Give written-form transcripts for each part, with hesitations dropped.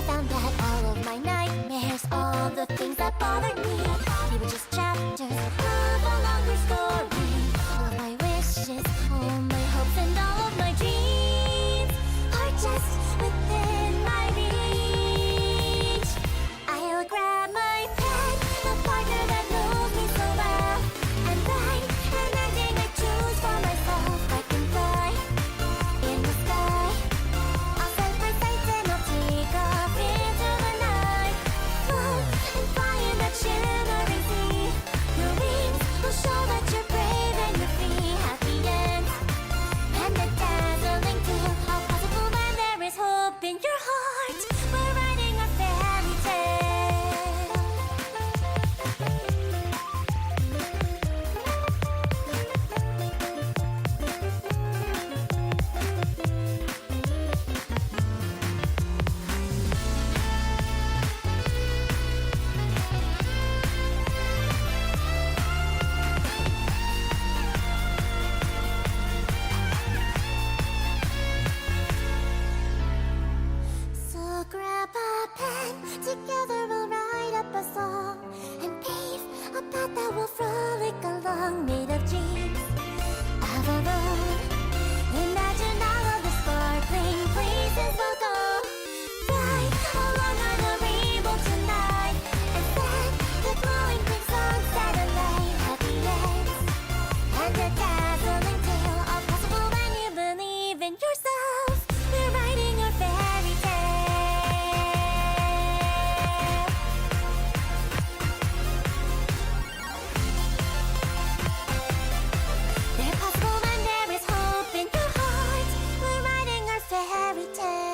found that all of my nightmares, all the things that bothered me, they were just chapters of a longer story. All of my wishes, all my hopes, and all of my dreams are just within my reach. I'll grab my pen, the partner that knows me so well, and write an ending I choose for myself. I can fly in the sky. I'll set my sights and I'll take off into the night. Float and fly in that shimmering sea. Your wings will show that you're brave and you're free. Happy ends and the dazzling too. How possible when there is hope in your heart. We're writing a fairy tale. So grab a pen, together we'll write up a song and pave a path that will frolic along, made of dreams of our own. Imagine all of the sparkling places we'll go. Fly along on the rainbow tonight and set the glowing pink songs satellite. Happy ends and the dazzling tale, all possible when you believe in yourself. We're writing a fairy tale. They're possible when there is hope in your heart. We're writing our fairy tale.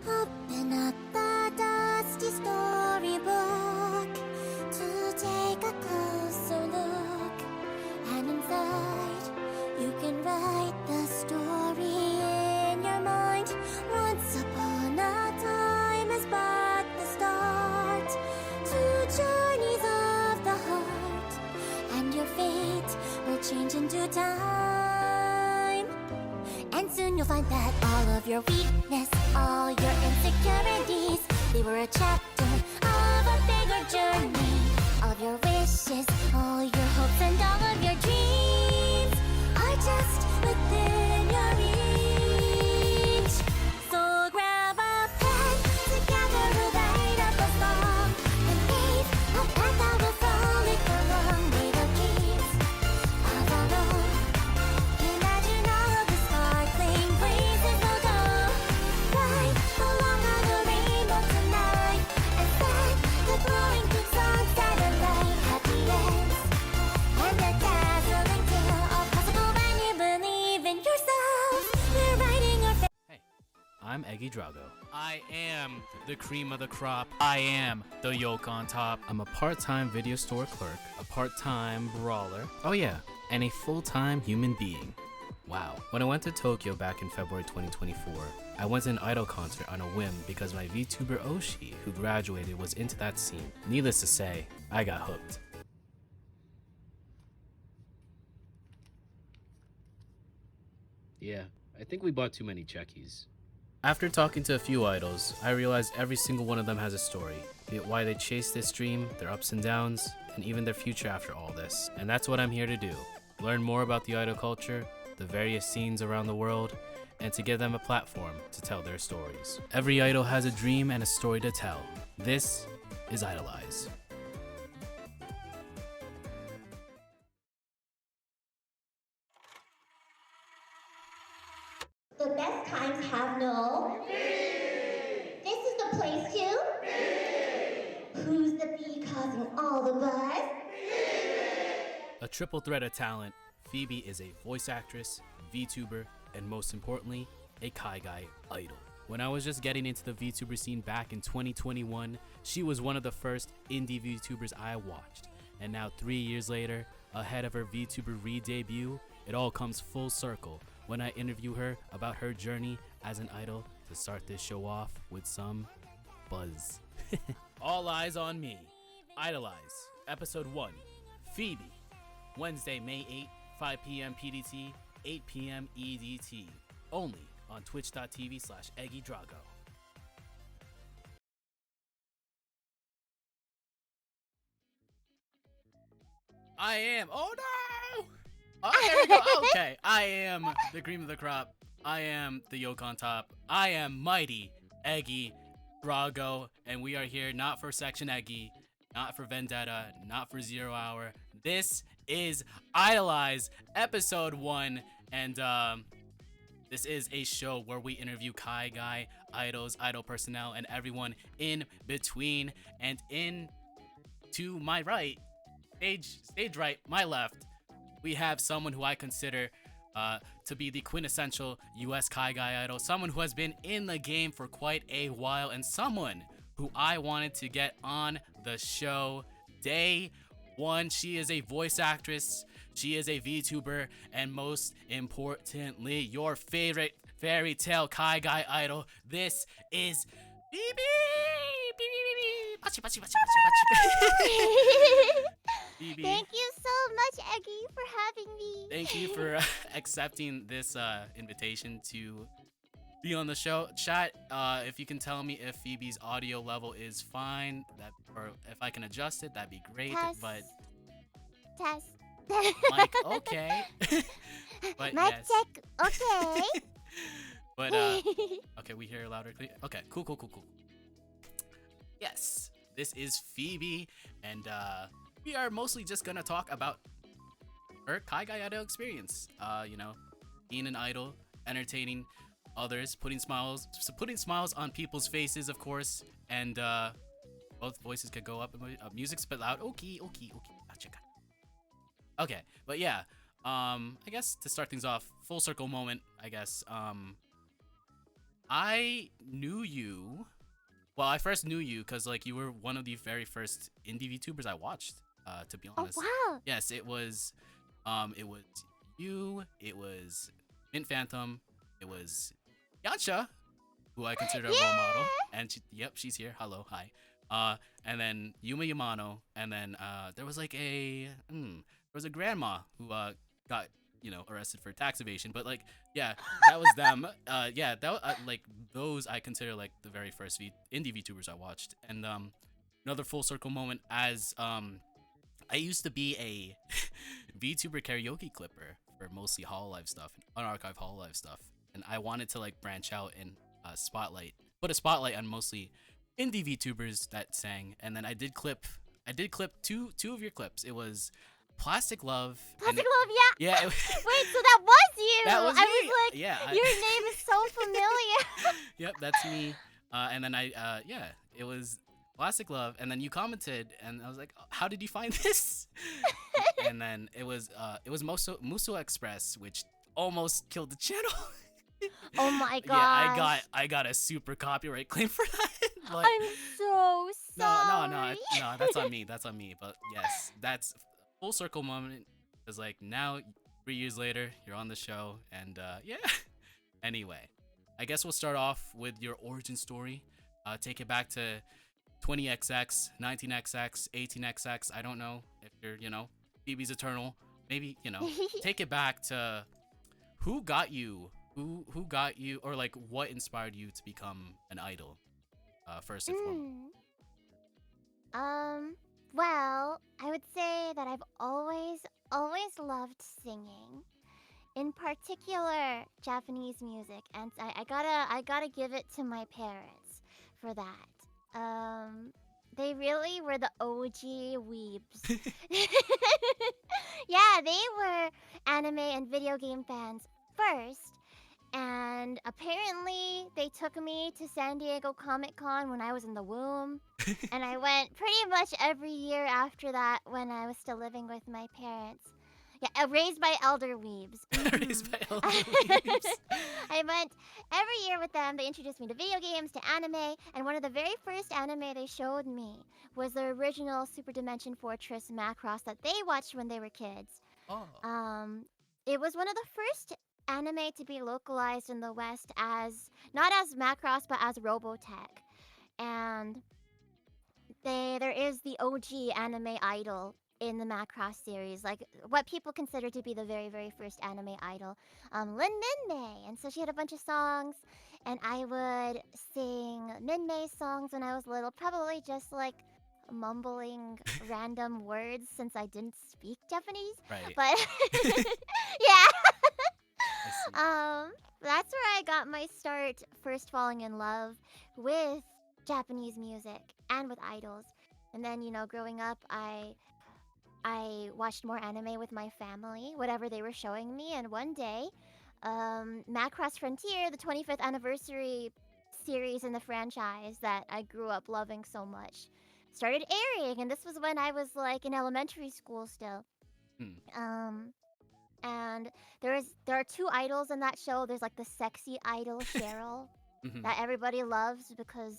Open up the dusty storybook to take a closer look, and inside you can write the story in your mind. Once upon a time is but the start, two journeys of the heart, and your fate will change in due time. And soon you'll find that all of your weakness, all your insecurities, they were a chapter of a bigger journey. All of your wishes, all your hopes, and all of your dreams are just within your reach. So grab a pen, together we'll write up a song and pave a path that will frolic along, made of dreams of our own. Imagine all of the sparkling places we'll go. Fly along on the rainbow tonight and set the glowing pink songs satellite. Happy ends and the dazzling tale, all possible when you believe in yourself. We're writing our Hey, I'm Eggy Drago. I am the cream of the crop. I am the yolk on top. I'm a part-time video store clerk, a part-time brawler. Oh yeah, and a full-time human being. Wow. When I went to Tokyo back in February 2024, I went to an idol concert on a whim because my VTuber Oshi, who graduated, was into that scene. Needless to say, I got hooked. Yeah, I think we bought too many checkies. After talking to a few idols, I realized every single one of them has a story, be it why they chased this dream, their ups and downs, and even their future after all this. And that's what I'm here to do. Learn more about the idol culture, the various scenes around the world, and to give them a platform to tell their stories. Every idol has a dream and a story to tell. This is IDOLEYEZ. The best times have no. This is the place to. Who's the bee causing all the buzz? A triple threat of talent, Phoebe is a voice actress, VTuber, and most importantly, a kaigai idol. When I was just getting into the VTuber scene back in 2021, she was one of the first indie VTubers I watched. And now 3 years later, ahead of her VTuber re-debut, it all comes full circle when I interview her about her journey as an idol to start this show off with some buzz. All eyes on me. Idolize, Episode 1, Phoebe, Wednesday, May 8, 5 p.m. PDT, 8 p.m. EDT, only on twitch.tv/EggyDrago. I am. Oh no! Oh, there we go. Okay, I am the cream of the crop. I am the yolk on top. I am mighty Eggy Drago, and we are here not for Section Eggy, not for Vendetta, not for 0 Hour. This is Idolize Episode 1, and this is a show where we interview kaigai idols, idol personnel, and everyone in between. And in to my right, stage right, my left, we have someone who I consider to be the quintessential US kaigai idol, someone who has been in the game for quite a while, and someone who I wanted to get on the show day one. She is a voice actress, she is a VTuber, and most importantly, your favorite fairy tale kaigai idol. This is Feebee! Feebee. Thank you so much, Eggy, for having me. Thank you for accepting this invitation to be on the show. Chat, if you can tell me if Phoebe's audio level is fine, or if I can adjust it, that'd be great. Test. But Test. Mike, okay. But Mic yes. check. Okay. But okay, we hear louder. Clear. Okay, cool. Yes, this is Phoebe, and we are mostly just gonna talk about her kaigai idol experience. Being an idol, entertaining others, putting smiles on people's faces, of course, and both voices could go up. Music's a bit loud. Okay. Gotcha. Okay, but yeah, I guess to start things off, full circle moment. I guess I knew you. Well, I first knew you because like you were one of the very first indie VTubers I watched. To be honest. Oh wow. Yes, it was you. It was Mint Phantom. It was Yansha, who I consider a role model, and she's here. Hello, hi. And then Yuma Yamano, and then there was like a grandma who got arrested for tax evasion, but like that was them. Like those I consider like the very first indie VTubers I watched. And another full circle moment as I used to be a VTuber karaoke clipper for mostly Hololive stuff, unarchived Hololive stuff, and I wanted to like branch out and put a spotlight on mostly indie VTubers that sang. And then I did clip two of your clips. It was Plastic Love. Plastic Love, yeah. Yeah. Wait, so that was you. That was I me. was like, Yeah, your name is so familiar. Yep, that's me. And then it was Plastic Love, and then you commented, and I was like, how did you find this? And then it was Muso Express, which almost killed the channel. Oh my god. Yeah, I got a super copyright claim for that. But I'm so sorry. No, that's on me. That's on me. But yes, that's full circle moment. Because like now, 3 years later, you're on the show, and yeah. Anyway, I guess we'll start off with your origin story. Take it back to 20XX, 19XX, 18XX. I don't know if you're, Phoebe's Eternal. Maybe, take it back to who got you, or like what inspired you to become an idol, first and foremost. Well, I would say that I've always loved singing. In particular, Japanese music, and I gotta give it to my parents for that. They really were the OG weebs. Yeah, they were anime and video game fans first, and apparently they took me to San Diego Comic-Con when I was in the womb, and I went pretty much every year after that when I was still living with my parents. Yeah, raised by elder weebs. Raised by elder weebs. I went every year with them. They introduced me to video games, to anime, and one of the very first anime they showed me was the original Super Dimension Fortress Macross that they watched when they were kids. Oh. It was one of the first anime to be localized in the West as not as Macross but as Robotech. And there is the OG anime idol in the Macross series, like what people consider to be the very, very first anime idol, Lin Minmay. And so she had a bunch of songs, and I would sing Minmay songs when I was little, probably just like mumbling random words since I didn't speak Japanese. Right. But yeah, I see. that's where I got my start first falling in love with Japanese music and with idols. And then, growing up, I watched more anime with my family, whatever they were showing me. And one day, Macross Frontier, the 25th anniversary series in the franchise that I grew up loving so much, started airing. And this was when I was like in elementary school still. Hmm. And there are two idols in that show. There's like the sexy idol Cheryl Mhm. that everybody loves because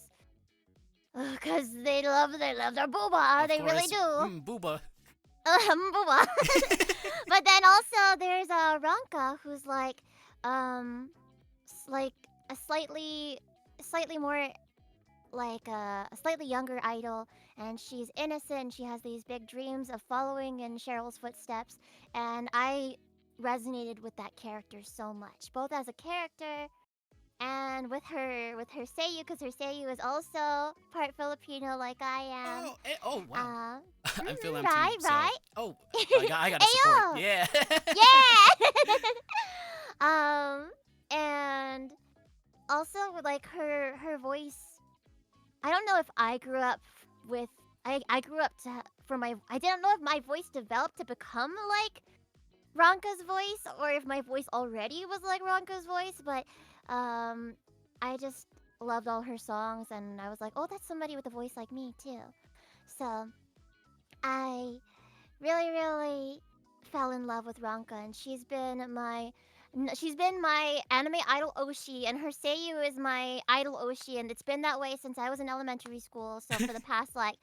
they love their booba. Of They really course. do. Booba. Booba. But then also there's Ranka, who's like like a slightly more like a slightly younger idol, and she's innocent and she has these big dreams of following in Cheryl's footsteps, and I resonated with that character so much, both as a character and with her Seiyu, because her Seiyu is also part Filipino like I am. Oh wow. I'm Phil MT. Right, So. right. Oh, I gotta support. Ayo! Yeah. Yeah. And also like her voice. I don't know if I grew up with. I grew up to for my. I didn't know if my voice developed to become like Ronka's voice or if my voice already was like Ronka's voice, but I just loved all her songs, and I was like, oh, that's somebody with a voice like me too. So I really, really fell in love with Ronka, and she's been my anime idol Oshi, and her Seiyu is my idol Oshi, and it's been that way since I was in elementary school. So for the past like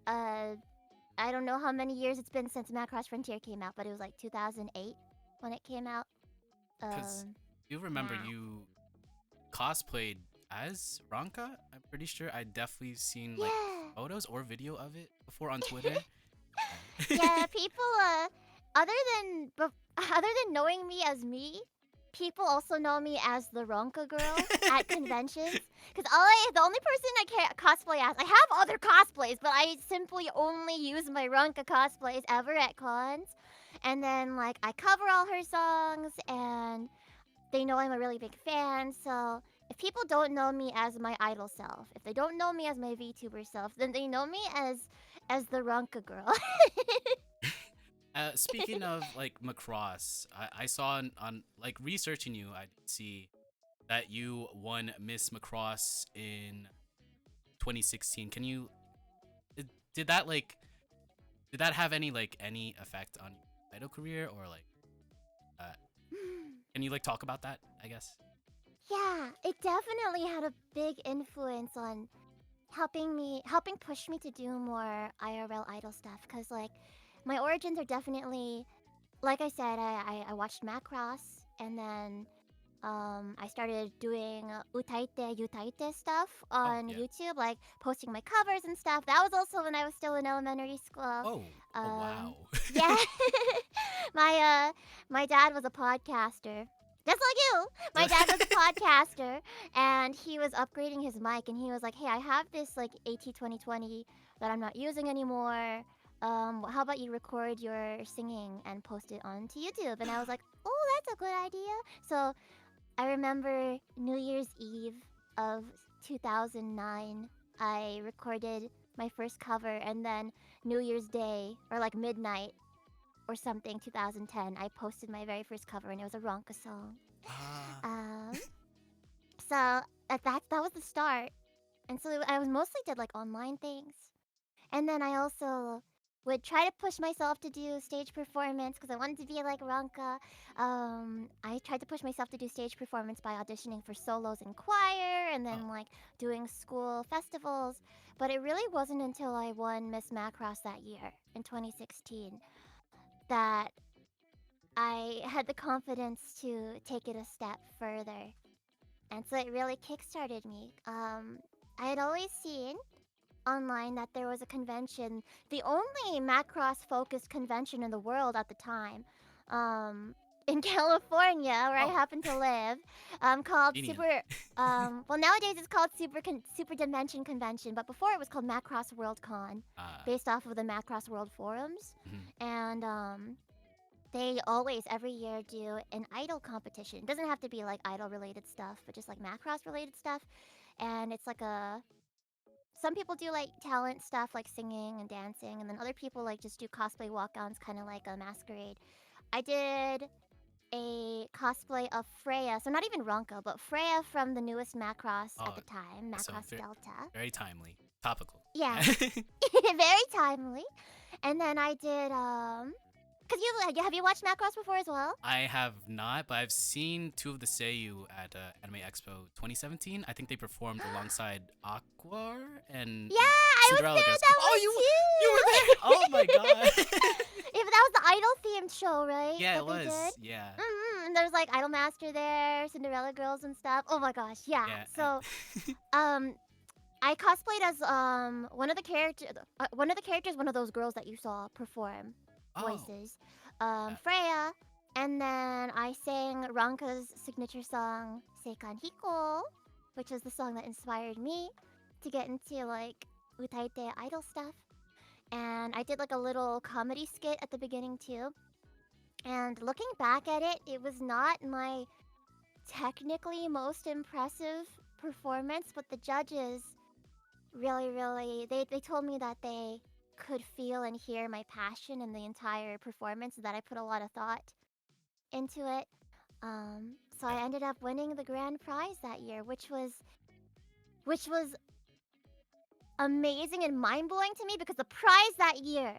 I don't know how many years it's been since Macross Frontier came out, but it was like 2008 when it came out. Because you remember Yeah. you cosplayed as Ranka. I'm pretty sure I definitely seen like Yeah. photos or video of it before on Twitter. Yeah, people other than knowing me as me, people also know me as the Ronka girl at conventions. Cause the only person I can cosplay as, I have other cosplays, but I simply only use my Ronka cosplays ever at cons. And then like I cover all her songs, and they know I'm a really big fan. So if people don't know me as my idol self, if they don't know me as my VTuber self, then they know me as the Ronka girl. Speaking of like Macross, I saw on like researching you, I did see that you won Miss Macross in 2016. Can you did did that like did that have any effect on your idol career, or like uh can you like talk about that, I guess? Yeah, it definitely had a big influence on helping push me to do more IRL idol stuff. Cause like my origins are definitely, like I said, I watched Macross, and then I started doing utaite yutaite stuff Oh, on yeah. YouTube, like posting my covers and stuff. That was also when I was still in elementary school. Oh, wow. Yeah, my dad was a podcaster, just like you. My dad was a podcaster, and he was upgrading his mic, and he was like, "Hey, I have this like AT2020 that I'm not using anymore. How about you record your singing and post it onto YouTube?" And I was like, "Oh, that's a good idea." So I remember New Year's Eve of 2009, I recorded my first cover, and then New Year's Day, or like midnight or something, 2010, I posted my very first cover, and it was a Ronka song. Ah. Um, so that was the start, and so I was mostly did like online things, and then I also would try to push myself to do stage performance because I wanted to be like Ronka. I tried to push myself to do stage performance by auditioning for solos in choir, and then Oh. like doing school festivals. But it really wasn't until I won Miss Macross that year in 2016 that I had the confidence to take it a step further. And so it really kickstarted me. I had always seen online that there was a convention, the only Macross focused convention in the world at the time, in California, where I Oh, happen to live, called convenient. Super. Well, nowadays it's called Super Dimension Convention, but before it was called Macross World Con, based off of the Macross World forums, Mhm. and they always every year do an idol competition. It doesn't have to be like idol related stuff, but just like Macross related stuff, and it's like a some people do like talent stuff like singing and dancing, and then other people like just do cosplay walk-ons, kind of like a masquerade. I did a cosplay of Freya, so not even Ronka, but Freya from the newest Macross at Oh, the time, so Macross Delta. very timely, topical. Yeah, Yeah. very timely. And then I did cause have you watched Macross before as well? I have not, but I've seen two of the Seiyu at Anime Expo 2017. I think they performed alongside Aqua and Yeah, I was Cinderella there Girls. that Oh, one you too. you were there? Oh my god. Yeah, but that was the idol themed show, right? Yeah, that it they was. did. Yeah. And there's like Idol Master there, Cinderella Girls and stuff. Oh my gosh, yeah. Yeah. So, um, I cosplayed as one of those girls that you saw perform Oh. voices, Freya, and then I sang Ranka's signature song Seikan Hiko, which is the song that inspired me to get into like utaite idol stuff. And I did like a little comedy skit at the beginning too. And looking back at it, it was not my technically most impressive performance, but the judges really they told me that they could feel and hear my passion in the entire performance, that I put a lot of thought into it. So I ended up winning the grand prize that year, which was amazing and mind-blowing to me because the prize that year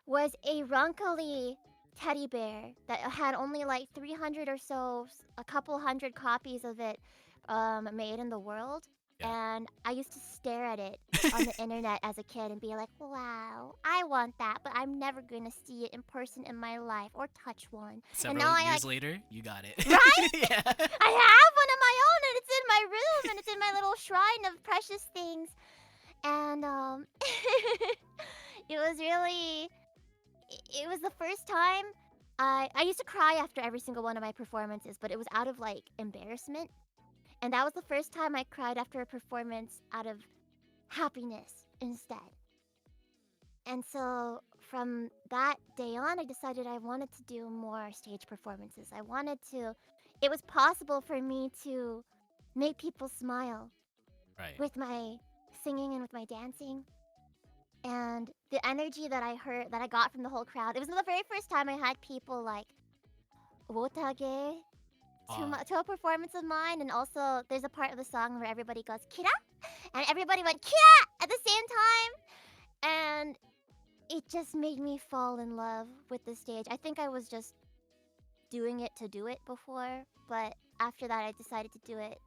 was a Ronkali teddy bear that had only like 300 or so, a couple hundred copies of it made in the world. Yeah. And I used to stare at it on the internet as a kid and be like, wow, I want that, but I'm never going to see it in person in my life or touch one. Several and now years later, you got it. Right? Yeah. I have one of my own and it's in my room and it's in my little shrine of precious things. And it was really it was the first time I used to cry after every single one of my performances, but it was out of like embarrassment. And that was the first time I cried after a performance out of happiness instead. And so from that day on, I decided I wanted to do more stage performances. It was possible for me to make people smile Right. with my singing and with my dancing. And the energy that I got from the whole crowd, it was the very first time I had people like wotage to a performance of mine. And also there's a part of the song where everybody goes kira, and everybody went kira at the same time, and it just made me fall in love with the stage. I think I was just doing it to do it before, but after that I decided to do it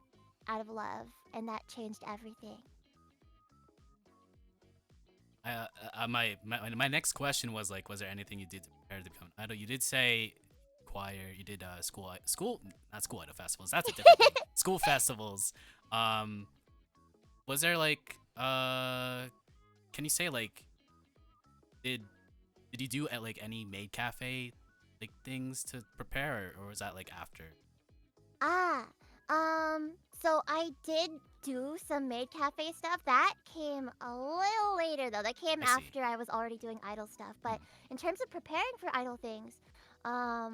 out of love, and that changed everything. My next question was like, was there anything you did to prepare to become an idol? You did say choir. You did not school idol festivals. That's a different thing. School festivals. Was there like can you say like did you do at like any maid cafe like things to prepare, or was that like after? So I did do some maid cafe stuff. That came a little later though. That came I see. after I was already doing idol stuff. But in terms of preparing for idol things, I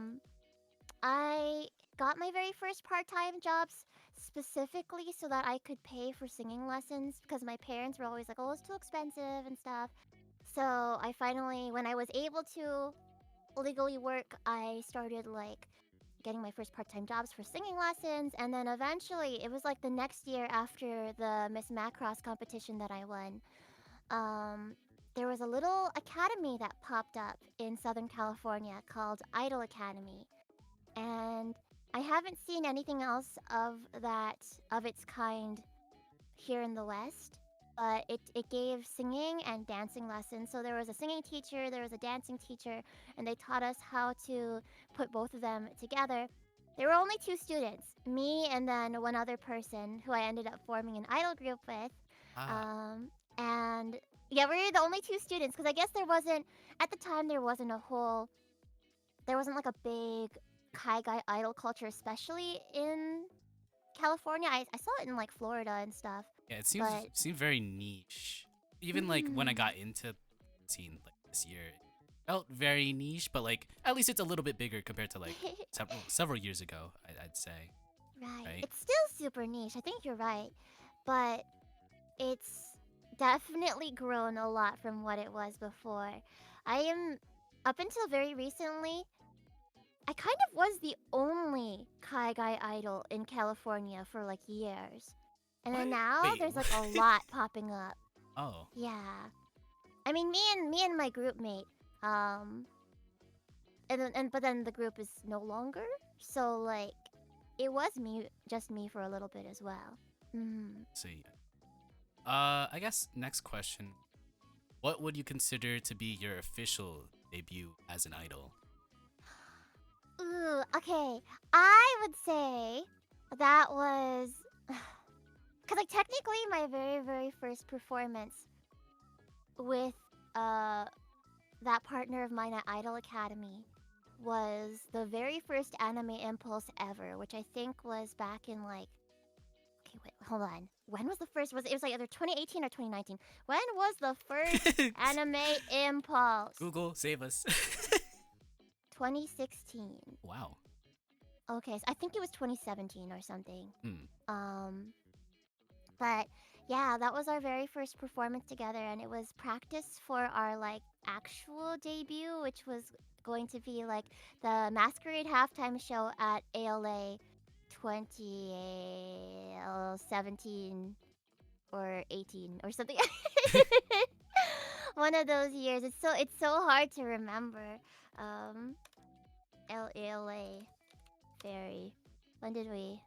got my very first part-time jobs specifically so that I could pay for singing lessons, because my parents were always like, "Oh, it's too expensive" and stuff. So I finally, when I was able to legally work, I started like getting my first part-time jobs for singing lessons, and then eventually it was like the next year after the Miss Macross competition that I won. There was a little academy that popped up in Southern California called Idol Academy, and I haven't seen anything else of its kind here in the West. But it gave singing and dancing lessons. So there was a singing teacher, there was a dancing teacher, and they taught us how to put both of them together. There were only 2 students, me and then one other person who I ended up forming an idol group with. Ah, And yeah, we were the only 2 students because I guess there wasn't at the time there wasn't like a big kaigai idol culture, especially in California. I saw it in like Florida and stuff, yeah, it but seemed very niche. Even like when I mm, got into the scene like this year, it felt very niche, but like at least it's a little bit bigger compared to like several years ago, I'd say, right, right? it's still super niche. I think you're right, but it's definitely grown a lot from what it was before. I am up until very recently. I kind of was the only kaigai idol in California for like years. And What? then now Wait. there's like a lot popping up. Oh, Yeah. I mean me and my group mate. But then the group is no longer. So like it was just me for a little bit as well. Mm. let's see. I guess next question. What would you consider to be your official debut as an idol? Ooh, okay. I would say that was cuz like technically my very very first performance with uh that partner of mine at Idol Academy was the very first anime impulse ever, which I think was back in like okay, wait, hold on. When was the first it was like either 2018 or 2019. When was the first anime impulse? Google, save us. 2016. Wow. Okay, so I think it was 2017 or something. Hmm. But yeah, that was our very first performance together, and it was practice for our like actual debut, which was going to be like the Masquerade halftime show at ALA 2017 or 18 or something. One of those years. It's so hard to remember. Um, LALA fairy. When did we?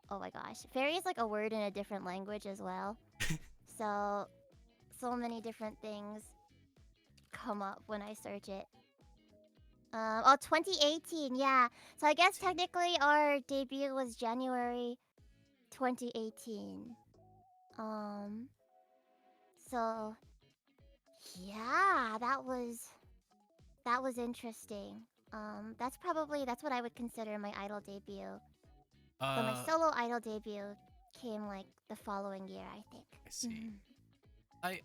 Oh my gosh. Fairy is like a word in a different language as well. So many different things come up when I search it. 2018, yeah. So I guess technically our debut was January 2018. Um, so yeah, that was interesting. That's what I would consider my idol debut. But my Uh, solo idol debut came like the following year, I think. I see. Mhm. I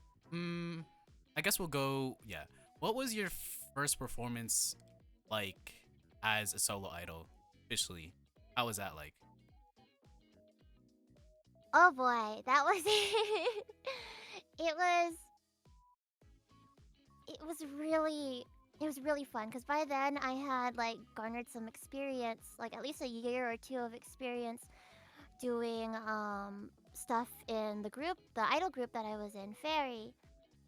I guess we'll go. Yeah. What was your first performance like as a solo idol officially? How was that like? Oh boy, that was it was it was really fun because by then I had like garnered some experience, like at least a year or two of experience doing stuff in the idol group that I was in, Fairy.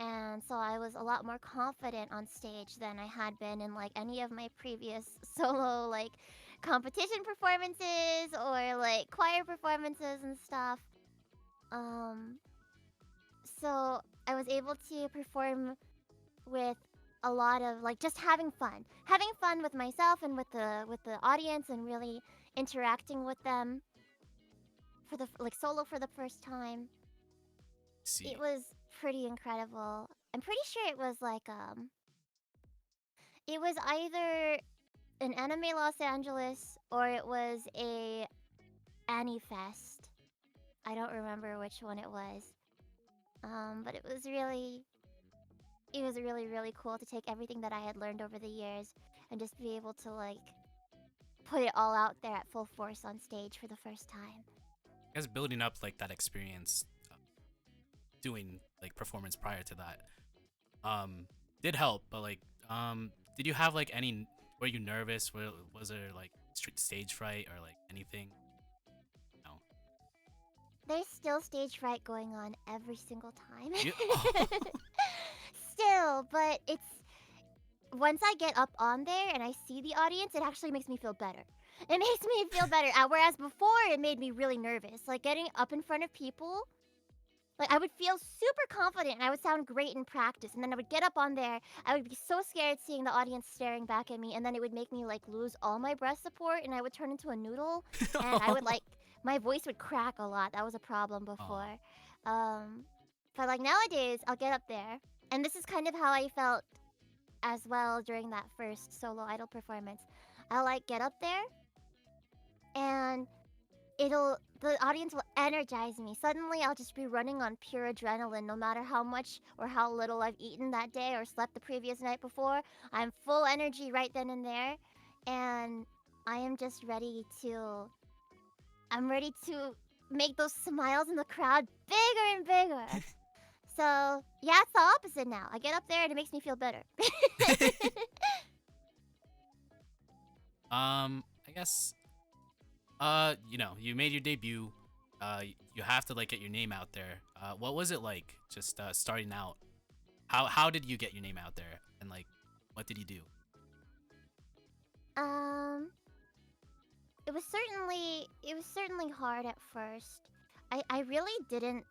And so I was a lot more confident on stage than I had been in like any of my previous solo like competition performances or like choir performances and stuff. Um so I was able to perform with a lot of like just having fun. Having fun with myself and with the audience and really interacting with them for the like solo for the first time. It See. was pretty incredible. I'm pretty sure it was like it was either an Anime Los Angeles or it was a Annie Fest. I don't remember which one it was. But it was really really cool to take everything that I had learned over the years and just be able to like put it all out there at full force on stage for the first time. I guess building up like that experience, doing like performance prior to that, did help. But like, did you have like any? Were you nervous? Was there like stage fright or like anything? No. There's still stage fright going on every single time. You, Still, but it's once I get up on there and I see the audience, it actually makes me feel better. It makes me feel better. Whereas before, it made me really nervous. Like getting up in front of people, Like, I would feel super confident and I would sound great in practice. And then I would get up on there. I would be so scared seeing the audience staring back at me. And then it would make me, like, lose all my breath support and I would turn into a noodle. And I would, like, my voice would crack a lot. That was a problem before. But, like, nowadays, I'll get up there. And this is kind of how I felt as well during that first solo idol performance. I'll, like, get up there and the audience will energize me. Suddenly I'll just be running on pure adrenaline no matter how much or how little I've eaten that day or slept the previous night before. I'm full energy right then and there, and I am just ready to make those smiles in the crowd bigger and bigger. So, yeah, it's the opposite now. I get up there and it makes me feel better. I guess you know, you made your debut. You have to like get your name out there. What was it like just starting out? How did you get your name out there? And like what did you do? Um, it was certainly hard at first. I really didn't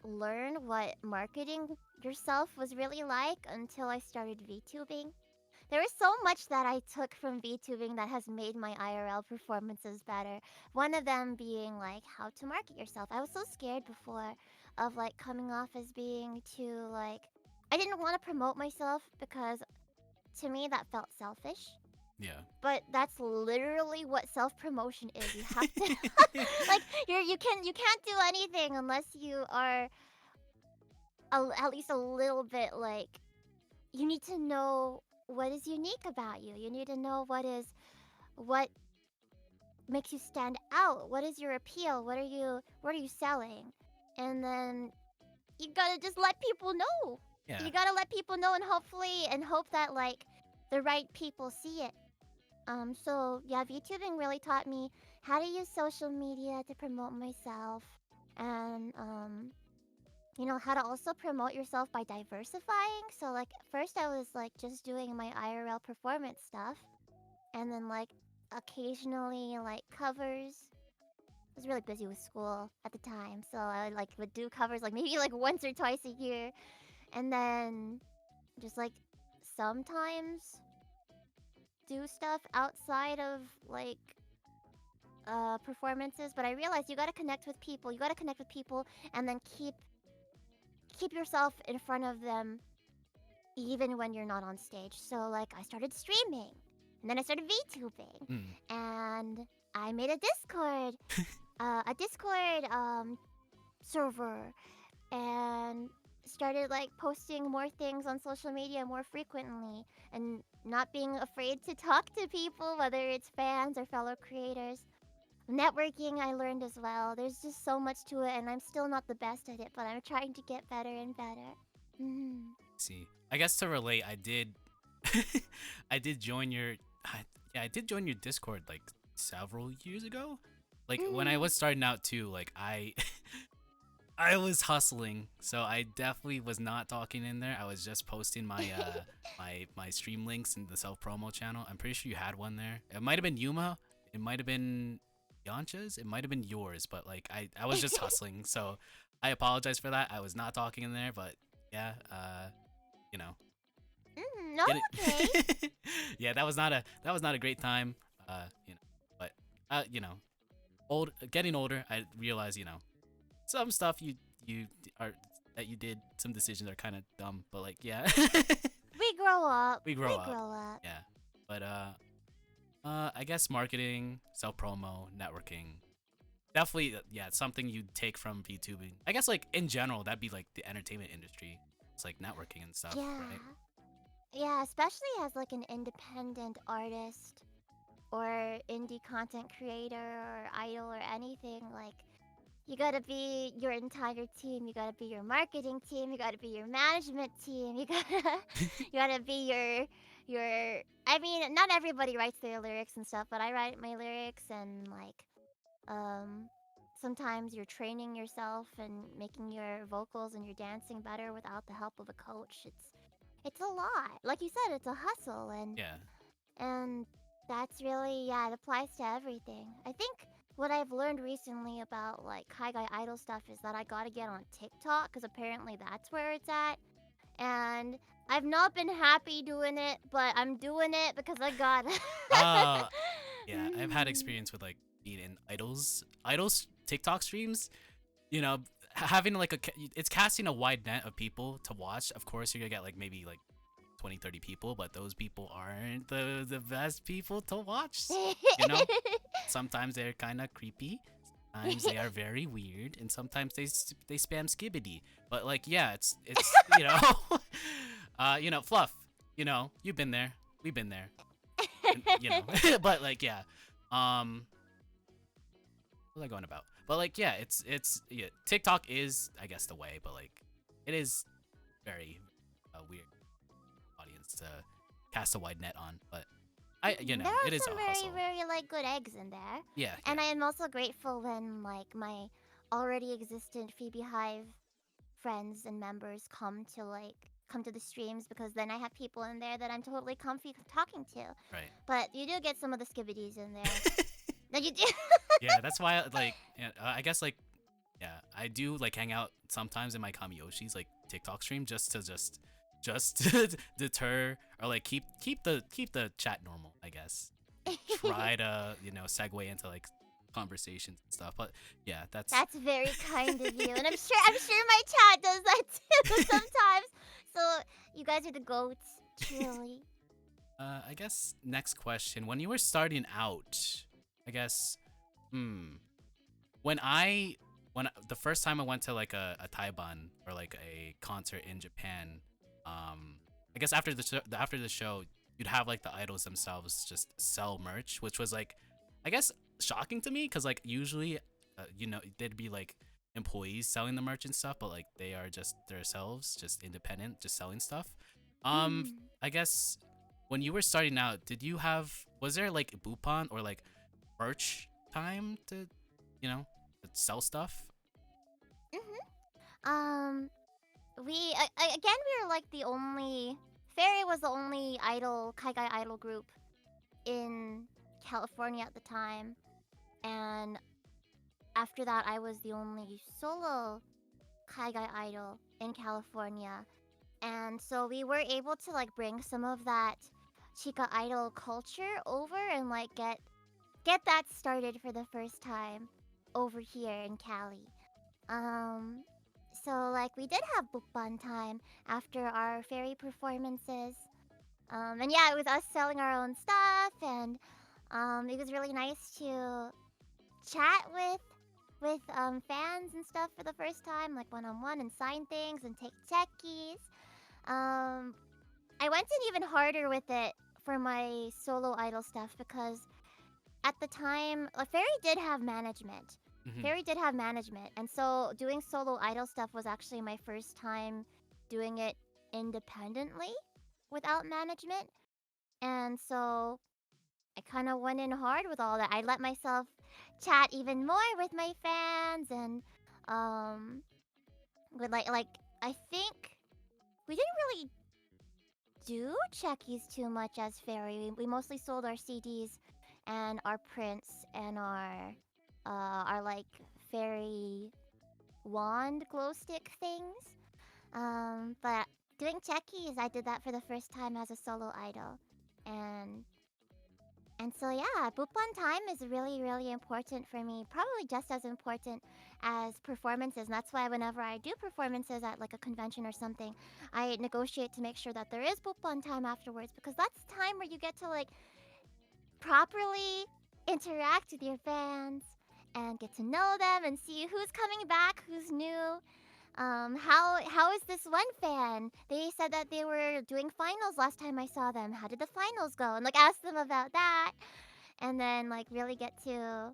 learn what marketing yourself was really like until I started VTubing. There is so much that I took from VTubing that has made my IRL performances better. One of them being like how to market yourself. I was so scared before of like coming off as being too like I didn't want to promote myself because to me that felt selfish. Yeah. But that's literally what self-promotion is. You have to like you can't do anything unless you are at least a little bit like you need to know what is unique about you. You need to know what makes you stand out. What is your appeal? What are you selling? And then you gotta just let people know. Yeah. You gotta let people know and hope that like the right people see it. So yeah, VTubing really taught me how to use social media to promote myself and you know how to also promote yourself by diversifying. So like first I was like just doing my IRL performance stuff and then like occasionally like covers. I was really busy with school at the time, so I like would do covers like maybe like once or twice a year. And then just like sometimes do stuff outside of like performances, but I realized you gotta connect with people. You gotta connect with people and then keep yourself in front of them even when you're not on stage. So like I started streaming and then I started VTubing and I made a Discord server and started like posting more things on social media more frequently and not being afraid to talk to people, whether it's fans or fellow creators. Networking I learned as well. There's just so much to it and I'm still not the best at it, but I'm trying to get better and better. See, I guess to relate, I did I did join your I did join your Discord like several years ago. Like when I was starting out too, like I was hustling, so I definitely was not talking in there. I was just posting my my stream links in the self promo channel. I'm pretty sure you had one there. It might have been Yuma, it might have been Yancha's, it might have been yours, but like I was just hustling, so I apologize for that. I was not talking in there, but yeah, you know, No, get okay. it. Yeah, that was not a great time. You know, but you know, getting older, I realize, you know, some stuff you are that you did, some decisions are kind of dumb, but like yeah. We grow up. We grow up. Yeah. But I guess marketing, self promo, networking, definitely yeah, it's something you take from VTubing. I guess like in general, that'd be like the entertainment industry. It's like networking and stuff, Yeah. right? Yeah, especially as like an independent artist or indie content creator or idol or anything, like you gotta be your entire team. You gotta be your marketing team. You gotta be your management team. You gotta be your. I mean, not everybody writes their lyrics and stuff, but I write my lyrics and like, um, sometimes you're training yourself and making your vocals and your dancing better without the help of a coach. It's a lot. Like you said, it's a hustle Yeah. and that's really, yeah, it applies to everything. I think what I've learned recently about like kaigai idol stuff is that I gotta get on TikTok because apparently that's where it's at. And I've not been happy doing it, but I'm doing it because I gotta. Uh, yeah, I've had Mm. experience with like being in idols TikTok streams. You know, having like it's casting a wide net of people to watch. Of course, you're gonna get like maybe like 20, 30 people, but those people aren't the best people to watch. You know, sometimes they're kind of creepy. Sometimes they are very weird, and sometimes they spam skibbity. But like, yeah, it's you know, fluff. You know, you've been there, we've been there. And, you know, but like, yeah, what was I going about? But like, yeah, it's yeah, TikTok is I guess the way, but like, it is very weird audience to cast a wide net on. But There are it is a some very, hustle. very like good eggs in there. Yeah, And yeah. I am also grateful when like my already existent Phoebe Hive friends and members come to the streams because then I have people in there that I'm totally comfy talking to. Right. But you do get some of the skibbities in there. No, you do. Yeah, that's why like yeah, I guess like yeah, I do like hang out sometimes in my Kamiyoshi's like TikTok stream just to deter or like keep the chat normal, I guess. Try to, segue into like conversations and stuff. But yeah, That's very kind of you, and I'm sure my chat does that too sometimes. So you guys are the goats, truly. I guess next question. When you were starting out, I guess when the first time I went to like a Taiban or like a concert in Japan, I guess after the show, you'd have like the idols themselves just sell merch, which was like, I guess shocking to me because like usually, they'd be like employees selling the merch and stuff, but like they are just themselves, just independent, just selling stuff. Mm. I guess when you were starting out, was there like Bupan or like merch time to, to sell stuff? Mhm. Again we were like the only Fairy was the only kaigai idol group in California at the time, and after that I was the only solo kaigai idol in California. And so we were able to like bring some of that Chica idol culture over and like get that started for the first time over here in Cali. Um so like we did have bookban time after our fairy performances. And yeah, it was us selling our own stuff, and it was really nice to chat with fans and stuff for the first time, like one on one, and sign things and take checkies. Um, I went in even harder with it for my solo idol stuff because at the time, Fairy did have management. Mm-hmm. Fairy did have management, and so doing solo idol stuff was actually my first time doing it independently without management. And so I kind of went in hard with all that. I let myself chat even more with my fans, and um with like I think we didn't really do checkies too much as Fairy. We mostly sold our CDs and our prints and our like fairy wand glow stick things. But doing checkies, I did that for the first time as a solo idol, and so yeah, Bupan time is really, really important for me. Probably just as important as performances. And that's why whenever I do performances at like a convention or something, I negotiate to make sure that there is Bupan time afterwards, because that's time where you get to like properly interact with your fans and get to know them and see who's coming back, who's new. How is this one fan? They said that they were doing finals last time I saw them. How did the finals go? And like ask them about that, and then like really get to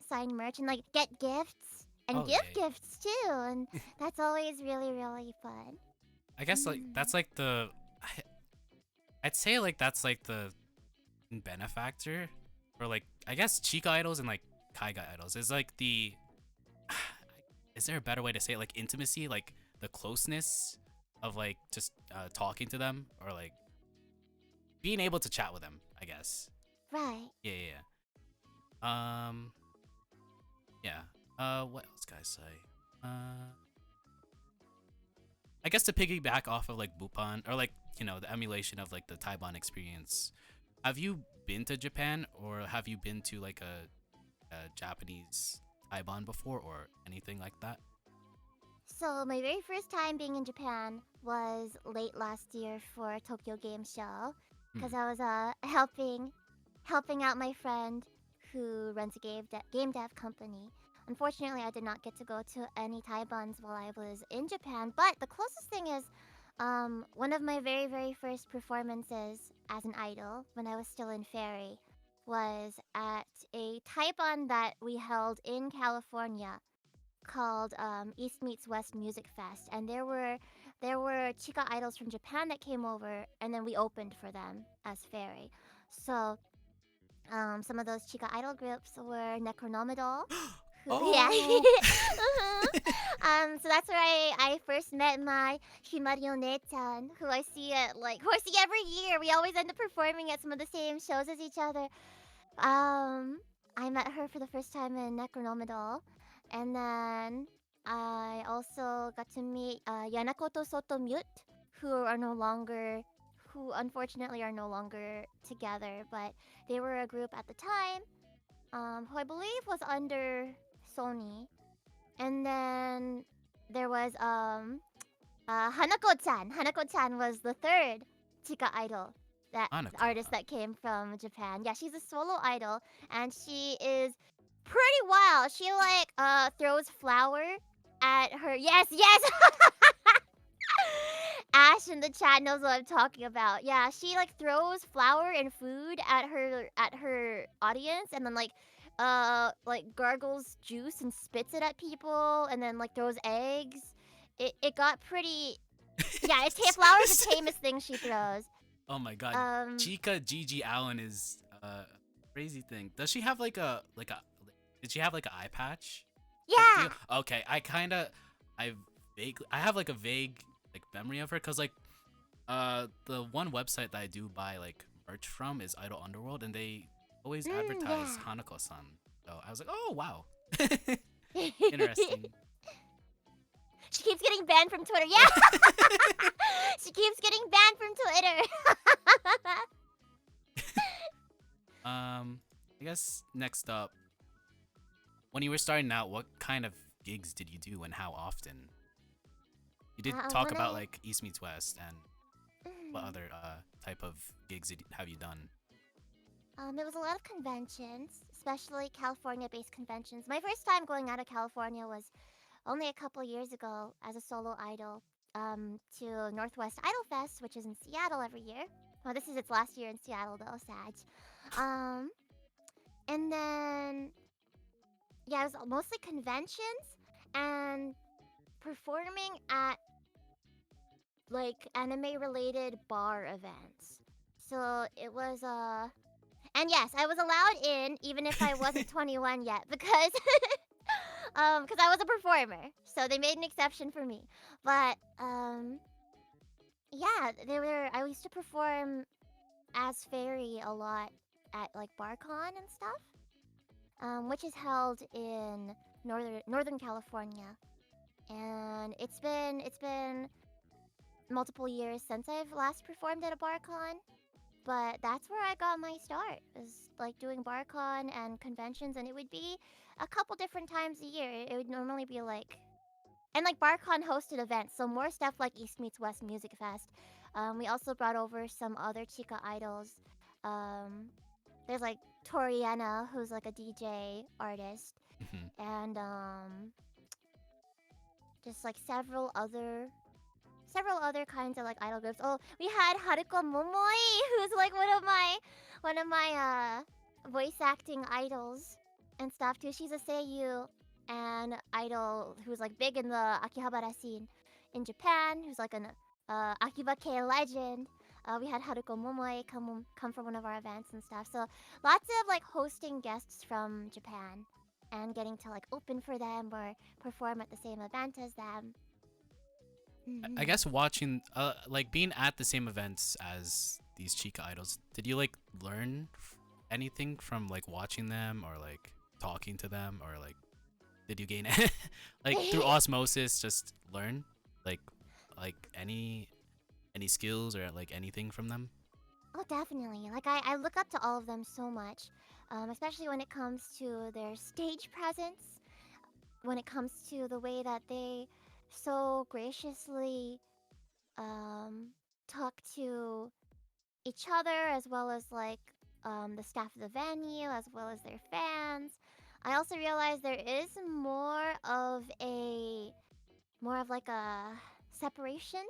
sign merch and like get gifts and Oh give yeah. gifts too, and that's always really, really fun. I guess like that's like I'd say like that's like the benefactor or like I guess Chica idols and like Kaiga idols is like the is there a better way to say it? Like intimacy, like the closeness of like just talking to them or like being able to chat with them, I guess. Right. Yeah, yeah, yeah. What else can I say? I guess to piggyback off of like Bupan or like the emulation of like the Taiban experience. Have you been to Japan or have you been to like a Japanese Taiban before or anything like that? So my very first time being in Japan was late last year for Tokyo Game Show, because Hmm. I was helping out my friend who runs a game dev company. Unfortunately, I did not get to go to any Taibans while I was in Japan, but the closest thing is one of my very, very first performances as an idol when I was still in Ferry was at a Taiban that we held in California called East Meets West Music Fest, and there were chica idols from Japan that came over, and then we opened for them as Fairy. So some of those chica idol groups were Necronomidol. Who, yeah. Oh. So that's where I first met my Himario Ne-chan, who I see every year. We always end up performing at some of the same shows as each other. I met her for the first time in Necronomidol, and then I also got to meet Yanakoto Soto Mute, who unfortunately are no longer together, but they were a group at the time, who I believe was under Sony, and then there was Hanako-chan. Hanako-chan was the third chica idol that Hanako. artist that came from Japan. Yeah, she's a solo idol and she is pretty wild. She like throws flour at her. Yes, yes. Ash in the chat knows what I'm talking about. Yeah, she like throws flour and food at her audience and then like gargles juice and spits it at people and then like throws eggs. It got pretty. Yeah, flour is the tamest thing she throws. Oh my god. Um, Chica Gigi Allen is a crazy thing. Does she have did she have like an eye patch? yeah. Okay, I have like a vague like memory of her cuz like the one website that I do buy like merch from is Idol Underworld and they always advertise Yeah. Hanako-san. So I was like, "Oh, wow." Interesting. She keeps getting banned from Twitter. Yeah. She keeps getting banned from Twitter. I guess next up, when you were starting out, what kind of gigs did you do and how often? You did talk When about I like East Meets West and what other type of gigs have you done? It was a lot of conventions, especially California-based conventions. My first time going out of California was only a couple years ago as a solo idol, to Northwest Idol Fest, which is in Seattle every year. Well, this is its last year in Seattle though, sad. Um, and then yeah, it was mostly conventions and performing at like anime-related bar events. So it was and yes, I was allowed in even if I wasn't 21 yet because because I was a performer. So they made an exception for me. But yeah, I used to perform as Fairy a lot at like BarCon and stuff. Which is held in Northern California. And it's been multiple years since I've last performed at a BarCon. But that's where I got my start, is like doing BarCon and conventions, and it would be a couple different times a year. It would normally be like, and like BarCon hosted events, so more stuff like East Meets West Music Fest. We also brought over some other chica idols. Um, there's like Toriana, who's like a DJ artist, Mhm. and just like several other kinds of like idol groups. Oh, we had Haruko Momoi, who's like one of my voice acting idols and stuff too. She's a seiyuu and idol who's like big in the Akihabara scene in Japan. Who's like an Akiba K legend. We had Haruko Momoi come from one of our events and stuff. So lots of like hosting guests from Japan and getting to like open for them or perform at the same event as them. I Mhm. guess watching, like being at the same events as these chica idols, did you like learn anything from like watching them or like talking to them or like did you gain like through osmosis? Just learn like any skills or like anything from them? Oh, definitely. Like I look up to all of them so much, especially when it comes to their stage presence, when it comes to the way that they so graciously um, talk to each other, as well as like the staff of the venue, as well as their fans. I also realized there is more of like a separation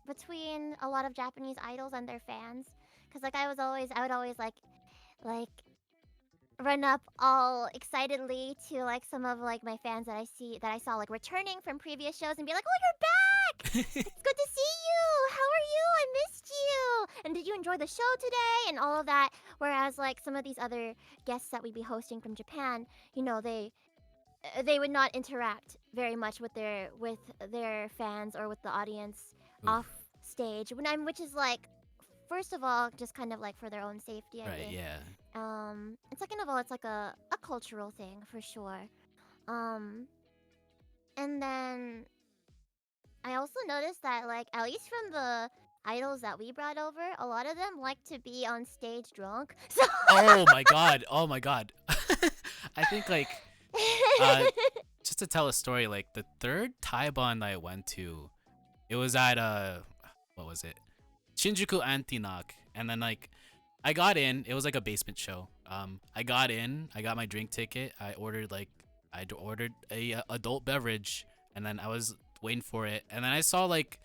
between a lot of Japanese idols and their fans. Cause like I would always like run up all excitedly to like some of like my fans that I saw like returning from previous shows and be like, "Oh, you're back! It's good to see you. How are you? I missed you. And did you enjoy the show today?" And all of that. Whereas like some of these other guests that we'd be hosting from Japan, you know, they would not interact very much with their fans or with the audience Oof. off stage, which is like, first of all, just kind of like for their own safety, I Right, think. yeah. And second of all, it's like a cultural thing for sure. Um, and then I also noticed that like at least from the idols that we brought over, a lot of them like to be on stage drunk. So Oh my god. Oh my god. I think like uh just to tell a story, like the third Taiban that I went to, it was at what was it? Shinjuku Anti-Knock. And then like I got in, it was like a basement show. I got in, I got my drink ticket, I ordered a adult beverage, and then I was waiting for it, and then I saw like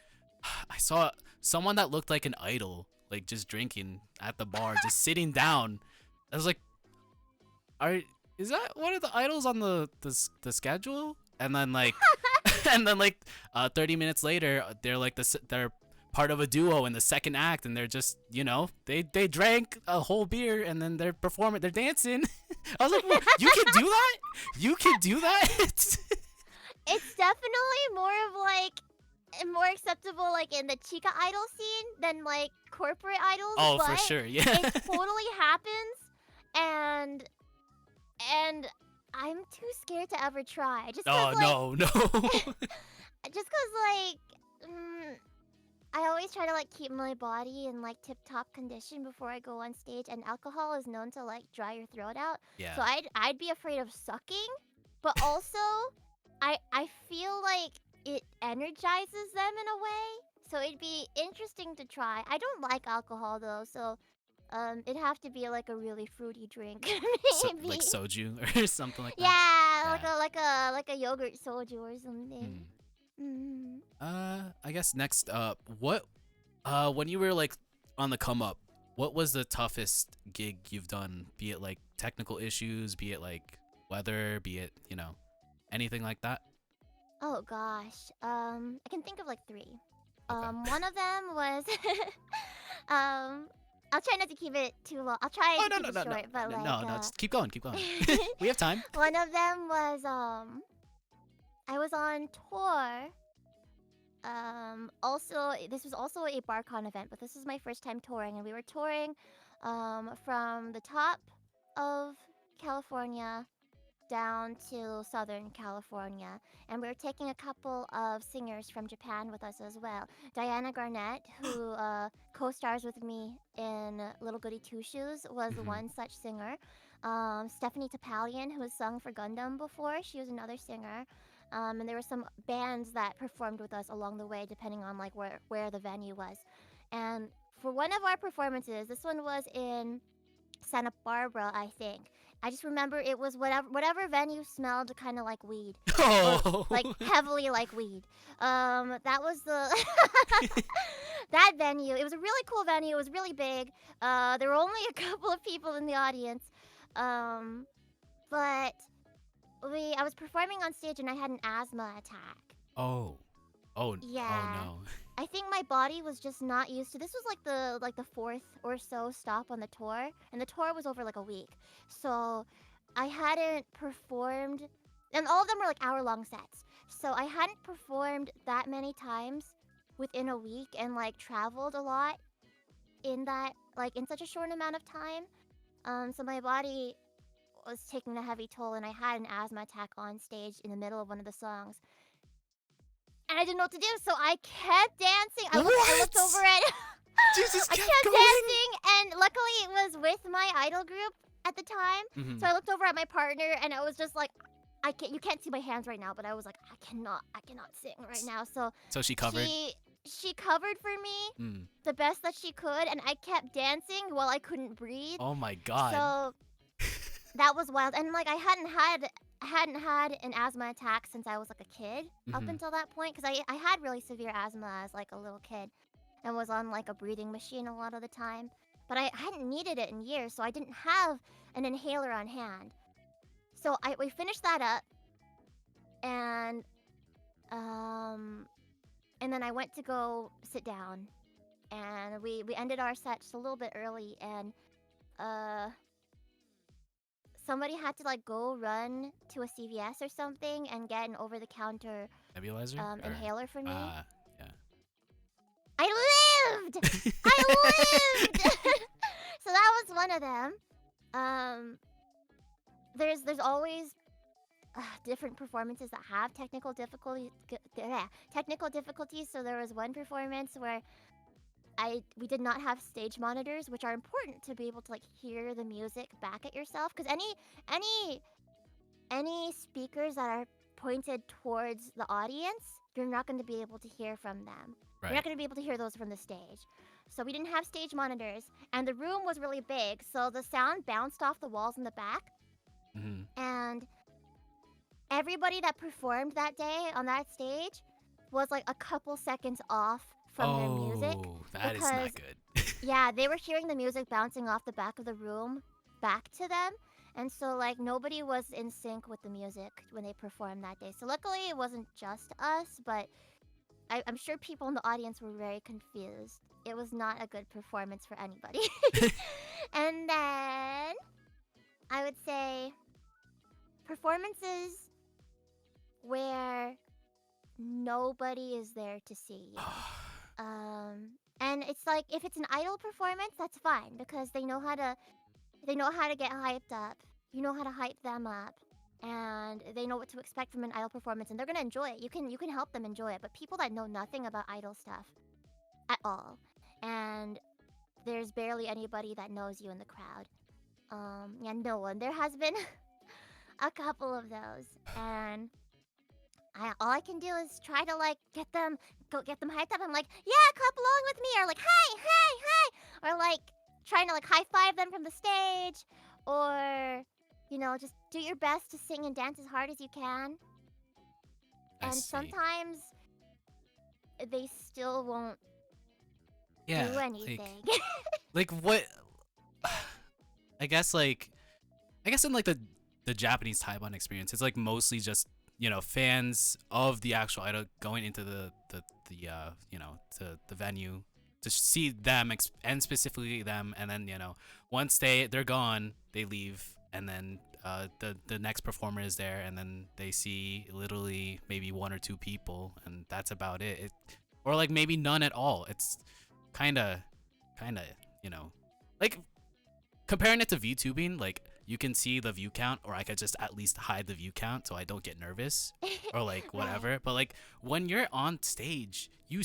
I saw someone that looked like an idol, like just drinking at the bar, just sitting down. I was like, are is that one of the idols on the schedule? And then like and then like 30 minutes later, they're like they're part of a duo in the second act, and they're just, you know, they drank a whole beer and then they're performing, they're dancing. I was like, "Well, you can do that? You can do that?" it's definitely more acceptable like in the Chica idol scene than like corporate idols, Oh, but for sure, yeah. it totally happens, and and I'm too scared to ever try. Just Oh, cause like no, no. just cause I always try to like keep my body in like tip top condition before I go on stage, and alcohol is known to like dry your throat out. Yeah. So I'd be afraid of sucking, but also I feel like it energizes them in a way. So it'd be interesting to try. I don't like alcohol though, so it'd have to be like a really fruity drink, So, maybe. like soju or something like that. Yeah, Yeah. like a yogurt soju or something. Hmm. Mm. I guess next up, what when you were like on the come up, what was the toughest gig you've done? Be it like technical issues, be it like weather, be it, you know, anything like that? Oh gosh. I can think of like three. Okay. One of them was um I'll try not to keep it too long. I'll try Oh, to no, keep no, it no, no. short, but No, like no, just keep going, keep going. We have time. one of them was I was on tour. Also this was also a BarCon event, but this was my first time touring, and we were touring from the top of California down to Southern California, and we were taking a couple of singers from Japan with us as well. Diana Garnett, who co-stars with me in Little Goody Two Shoes, was Mhm. one such singer. Stephanie Topalian, who has sung for Gundam before, she was another singer. And there were some bands that performed with us along the way, depending on like where the venue was. And for one of our performances, this one was in Santa Barbara, I think. I just remember it was whatever venue smelled kind of like weed, or Oh. like heavily like weed. That was the that venue. It was a really cool venue. It was really big. There were only a couple of people in the audience. Um, but I was performing on stage and I had an asthma attack. Oh. Oh. Oh Yeah. no. I think my body was just not used to this. Was like the fourth or so stop on the tour, and the tour was over like a week. So I hadn't performed, and all of them were like hour-long sets. So I hadn't performed that many times within a week, and like traveled a lot in that, like in such a short amount of time. So my body was taking a heavy toll, and I had an asthma attack on stage in the middle of one of the songs. And I didn't know what to do, so I kept dancing. I looked over at Jesus, I kept kept going. dancing, and luckily it was with my idol group at the time. Mhm. So I looked over at my partner, and I was just like, you can't see my hands right now, but I was like, I cannot sing right now. So she covered. She covered for me Mm. the best that she could, and I kept dancing while I couldn't breathe. Oh my god. So that was wild, and like I hadn't had an asthma attack since I was like a kid up Mhm. until that point, because I had really severe asthma as like a little kid, and was on like a breathing machine a lot of the time. But I hadn't needed it in years, so I didn't have an inhaler on hand. So we finished that up, and then I went to go sit down, and we ended our set just a little bit early, and somebody had to like go run to a CVS or something and get an over-the-counter Nebulizer. inhaler for me. Yeah. I lived! I lived! So that was one of them. There's always different performances that have technical difficulties. So there was one performance where we did not have stage monitors, which are important to be able to like hear the music back at yourself. Because any speakers that are pointed towards the audience, you're not going to be able to hear from them. Right. You're not going to be able to hear those from the stage. So we didn't have stage monitors, and the room was really big, so the sound bounced off the walls in the back. Mm-hmm. And everybody that performed that day on that stage was like a couple seconds off from their music. Oh, that is not good. Yeah, they were hearing the music bouncing off the back of the room back to them. And so, like, nobody was in sync with the music when they performed that day. So luckily, it wasn't just us, but I'm sure people in the audience were very confused. It was not a good performance for anybody. And then I would say performances where nobody is there to see you. And it's like, if it's an idol performance, that's fine, because they know how to get hyped up. You know how to hype them up, and they know what to expect from an idol performance, and they're gonna enjoy it. You can help them enjoy it. But people that know nothing about idol stuff at all, and there's barely anybody that knows you in the crowd. Yeah, no one. There has been a couple of those, and all I can do is try to like get them hyped up. I'm like, yeah, clap along with me, or like, hey, or like trying to like high five them from the stage, or just do your best to sing and dance as hard as you can. I And see. sometimes they still won't do anything. Like what? I guess in like the Japanese Taiwan experience, it's like mostly just fans of the actual idol going into the venue to see them and specifically them, and then once they're gone, they leave, and then the next performer is there, and then they see literally maybe one or two people, and that's about it. Or like maybe none at all. It's kind of like comparing it to VTubing, like you can see the view count, or I could just at least hide the view count so I don't get nervous or like whatever. Right. But like when you're on stage, you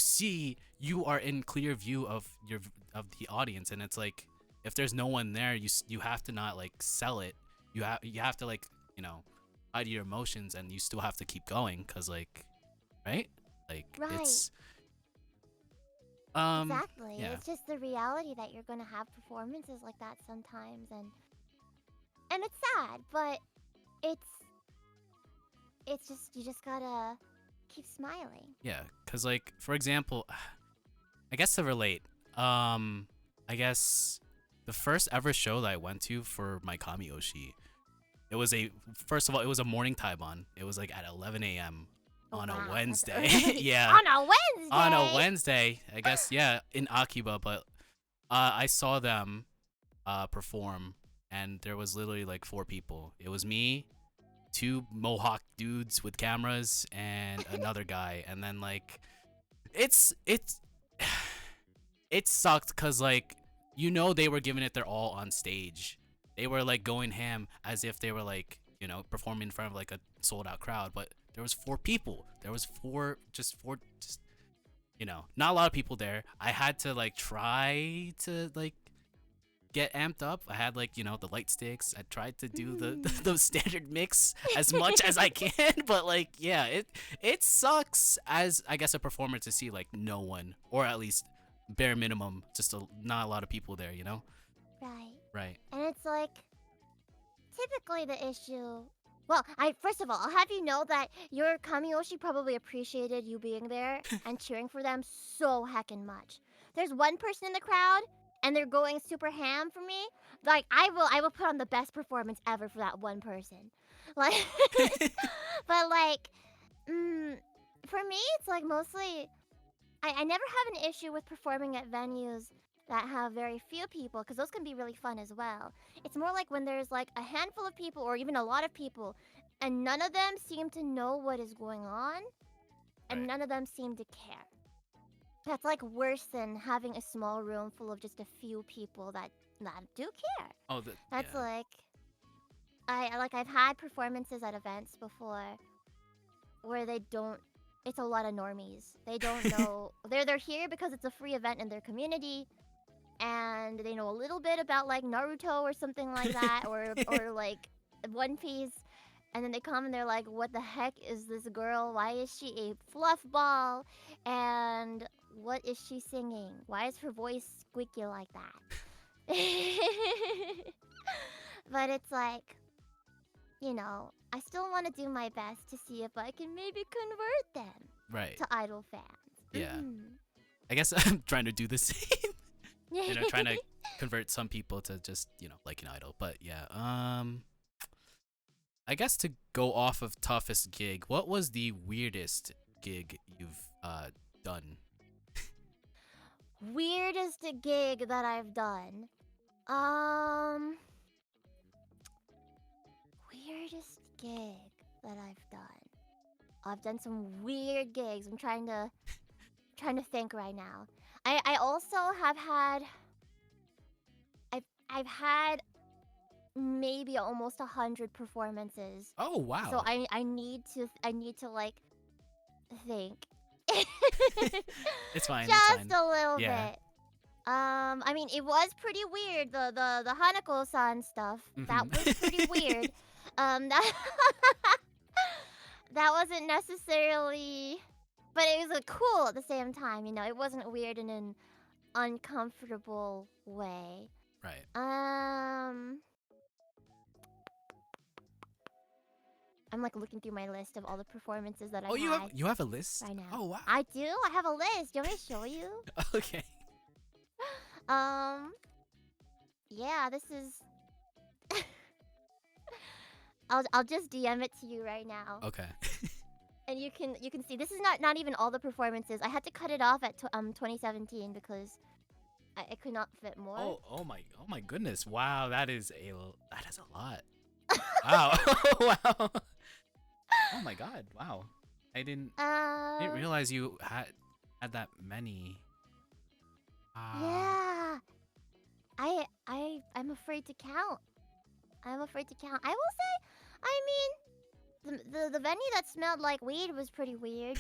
are in clear view of the audience, and it's like if there's no one there, you have to not like sell it. You have to like hide your emotions, and you still have to keep going, cause like right. It's exactly. Yeah. It's just the reality that you're gonna have performances like that sometimes, and it's sad, but it's just, you just gotta keep smiling. Yeah, cause like for example, I guess to relate, I guess the first ever show that I went to for my Kami Oshi, first of all, it was a morning Taiban. It was like at 11 a.m. on a Wednesday. Yeah. On a Wednesday, I guess, yeah, in Akiba, but I saw them perform, and there was literally like 4 people. It was me, 2 Mohawk dudes with cameras, and another guy. And then like it sucked, cuz like they were giving it their all on stage. They were like going ham as if they were like, you know, performing in front of like a sold out crowd, but there was four people. There was four, you know, not a lot of people there. I had to like try to like get amped up. I had like, you know, the light sticks. I tried to do the standard mix as much as I can, but like yeah, it sucks as I guess a performer to see like no one, or at least bare minimum just not a lot of people there, you know? Right. Right. And it's like, typically the issue. Well, I first of all, I'll have you know that your Kamiyoshi probably appreciated you being there and cheering for them so heckin' much. There's one person in the crowd and they're going super ham for me. Like I will put on the best performance ever for that one person. Like, but like, for me, it's like mostly I never have an issue with performing at venues that have very few people, because those can be really fun as well. It's more like when there's like a handful of people or even a lot of people and none of them seem to know what is going on and Right. none of them seem to care. That's like worse than having a small room full of just a few people that do care. Oh, That's yeah. like I've had performances at events before where they don't, it's a lot of normies. They don't know they're here because it's a free event in their community and they know a little bit about like Naruto or something like that or like One Piece, and then they come and they're like, what the heck is this girl? Why is she a fluff ball? And what is she singing? Why is her voice squeaky like that? But it's like, you know, I still want to do my best to see if I can maybe convert them Right. to idol fans. Yeah. Mhm. I guess I'm trying to do the same. You know, trying to convert some people to just, you know, like an idol. But yeah, I guess to go off of toughest gig, what was the weirdest gig you've done? Weirdest gig that I've done. Weirdest gig that I've done. I've done some weird gigs. I'm trying to think right now. I also have had I've had maybe almost 100 performances. Oh wow. So I need to like think. It's fine. Just It's fine. a little Yeah. bit. I mean, it was pretty weird. The Hanako-san stuff. That Mhm. was pretty weird. That that wasn't necessarily, but it was cool at the same time. You know, it wasn't weird in an uncomfortable way. Right. I'm like looking through my list of all the performances that I've Oh, had you have a list? right now. Oh wow. I do. I have a list. Do you want me to show you? Okay. Yeah, this is. I'll just DM it to you right now, Okay. and you can see this is not even all the performances. I had to cut it off at 2017 because I could not fit more. Oh my goodness. Wow, that is a lot. Wow. Wow. Oh my god. Wow. I didn't realize you had that many. Yeah. I'm afraid to count. I'm afraid to count. I will say, I mean, the venue that smelled like weed was pretty weird.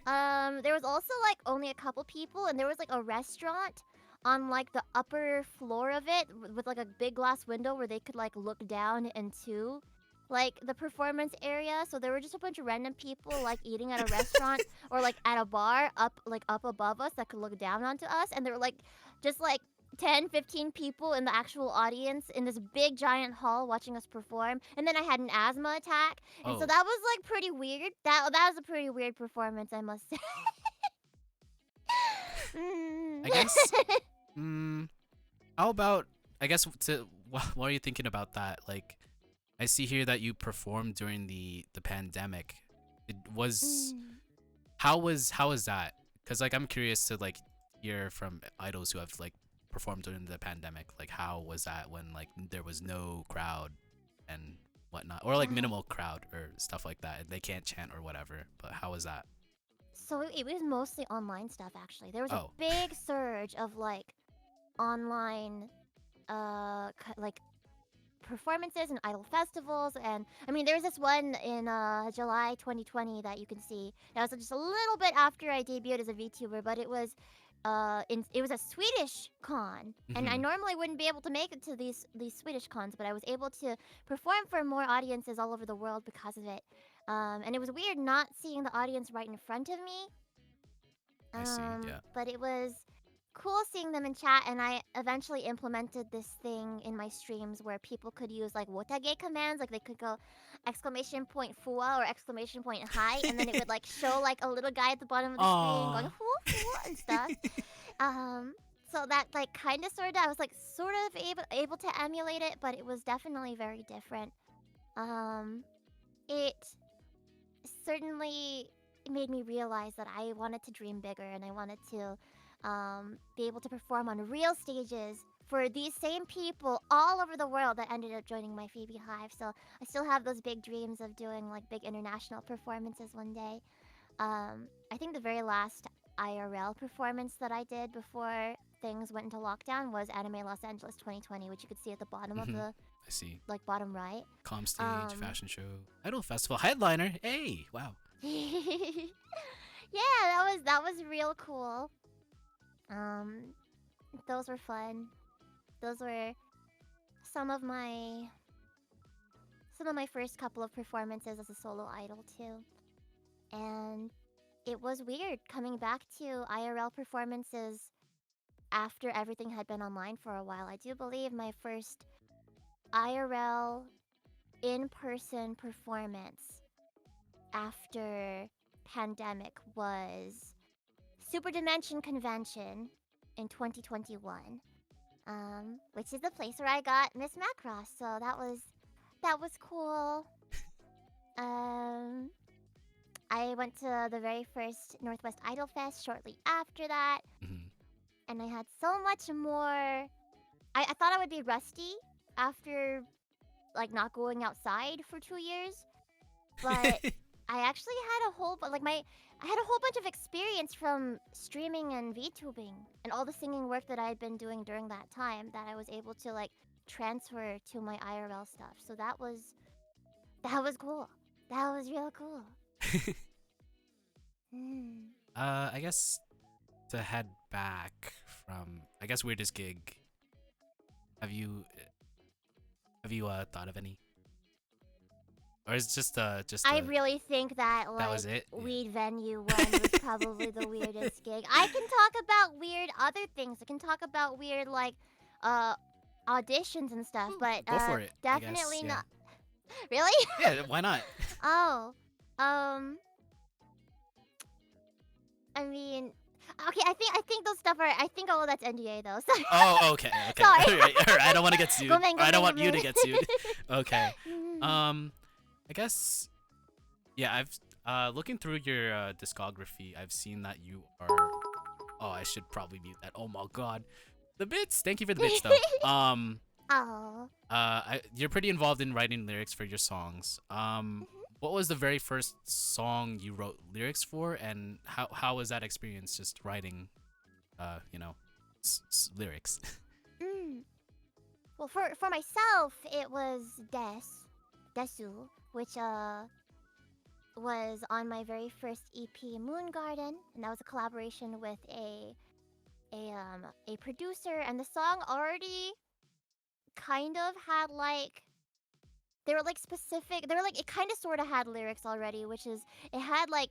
There was also like only a couple people, and there was like a restaurant on like the upper floor of it with like a big glass window where they could like look down into like the performance area. So there were just a bunch of random people like eating at a restaurant or like at a bar up above us that could look down onto us, and there were like just like 10-15 people in the actual audience in this big giant hall watching us perform. And then I had an asthma attack, and so Oh. that was like pretty weird. That was a pretty weird performance, I must say. I guess. How about? I guess while are you thinking about that? Like, I see here that you performed during the pandemic. It was. How was that? Because like I'm curious to like hear from idols who have like performed during the pandemic. Like, how was that when like there was no crowd and whatnot, or like minimal crowd or stuff like that, and they can't chant or whatever. But how was that? So it was mostly online stuff, actually. There was Oh. a big surge of like online like performances and idol festivals. And I mean, there was this one in July 2020 that you can see. That was just a little bit after I debuted as a VTuber, but it was it was a Swedish con, and I Mhm. normally wouldn't be able to make it to these Swedish cons, but I was able to perform for more audiences all over the world because of it. And it was weird not seeing the audience right in front of me. I see. Yeah. But it was cool seeing them in chat, and I eventually implemented this thing in my streams where people could use like wotage commands, like they could go exclamation point fua or exclamation point hi, and then it would like show like a little guy at the bottom of the screen going Aw. fua fua and stuff. Um, so that like kind of sort of I was like sort of able to emulate it, but it was definitely very different. It certainly made me realize that I wanted to dream bigger and I wanted to be able to perform on real stages for these same people all over the world that ended up joining my Phoebe Hive. So I still have those big dreams of doing like big international performances one day. I think the very last IRL performance that I did before things went into lockdown was Anime Los Angeles 2020, which you could see at the bottom of the I see. like bottom right. Com stage, fashion show, idol festival, headliner. Hey, wow. Yeah, that was real cool. Those were fun. Those were some of my first couple of performances as a solo idol too. And it was weird coming back to IRL performances after everything had been online for a while. I do believe my first IRL in-person performance after pandemic was Super Dimension Convention in 2021, which is the place where I got Miss Macross. So that was cool. I went to the very first Northwest Idol Fest shortly after that, and I had so much more. I thought I would be rusty after like not going outside for 2 years, but I actually had a whole I had a whole bunch of experience from streaming and VTubing and all the singing work that I had been doing during that time that I was able to like transfer to my IRL stuff. So that was cool. That was real cool. I guess to head back from weirdest gig. Have you thought of any? Or is it just I really think that like that was it? Weed Venue one was probably the weirdest gig. I can talk about weird other things. I can talk about weird like auditions and stuff, but go for it. definitely I guess, not. Really? Yeah, why not? Oh. I mean, okay, I think those stuff are. I think all of that's NDA though. So. Oh, okay. Sorry. All right. I don't want to get sued. I don't want you to gomen. get sued. Okay. I guess. Yeah, I've looking through your discography. I've seen that you are. Oh, I should probably mute that. Oh my god, the bits. Thank you for the bits though. Oh. You're pretty involved in writing lyrics for your songs. What was the very first song you wrote lyrics for, and how was that experience just writing, lyrics? Well, for myself, it was Desu, which was on my very first EP, Moon Garden, and that was a collaboration with a producer, and the song already kind of had like. They were like specific. They were like it kind of sort of had lyrics already, which is it had like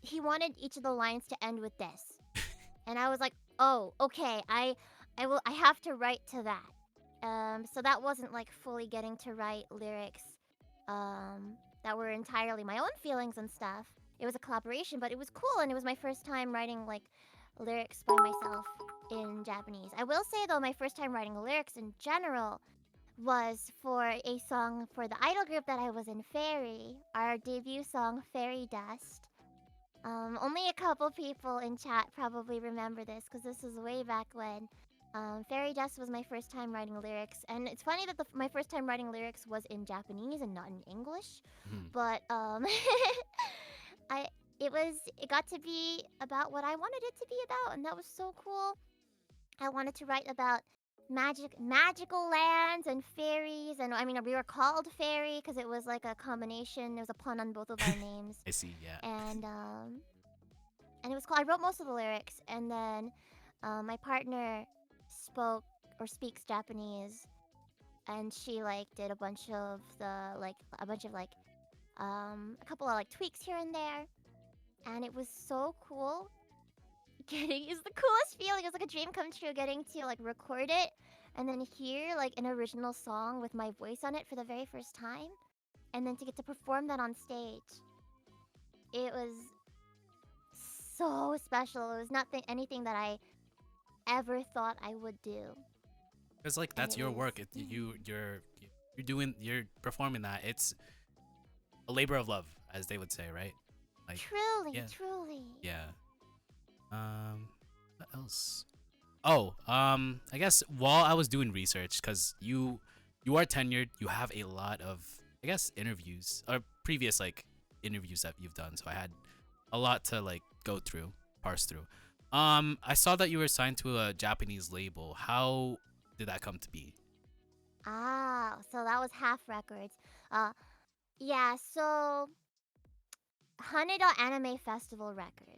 he wanted each of the lines to end with this, and I was like, oh, okay, I have to write to that. So that wasn't like fully getting to write lyrics, that were entirely my own feelings and stuff. It was a collaboration, but it was cool, and it was my first time writing like lyrics by myself in Japanese. I will say though, my first time writing lyrics in general was for a song for the idol group that I was in, Fairy, our debut song, Fairy Dust. Only a couple people in chat probably remember this because this was way back when. Fairy Dust was my first time writing lyrics, and it's funny that my first time writing lyrics was in Japanese and not in English. But it got to be about what I wanted it to be about, and that was so cool. I wanted to write about magical lands and fairies, and I mean we were called fairy because it was like a combination. It was a pun on both of our names, I see. Yeah. and it was cool. I wrote most of the lyrics, and then my partner spoke or speaks Japanese, and she like did a bunch of a couple of like tweaks here and there, and it was so cool. Getting is the coolest feeling. It was like a dream come true getting to like record it and then hear like an original song with my voice on it for the very first time, and then to get to perform that on stage. It was so special. It was nothing anything that I ever thought I would do. Because like And that's it your was work. You're performing that. It's a labor of love, as they would say, right? Like truly, yeah, truly. yeah. What else? Oh, I guess while I was doing research, because you are tenured, you have a lot of, I guess, interviews or previous like interviews that you've done. So I had a lot to like go through, parse through. I saw that you were signed to a Japanese label. How did that come to be? Ah, so that was Half Records. Yeah, so Haneda Anime Festival Records,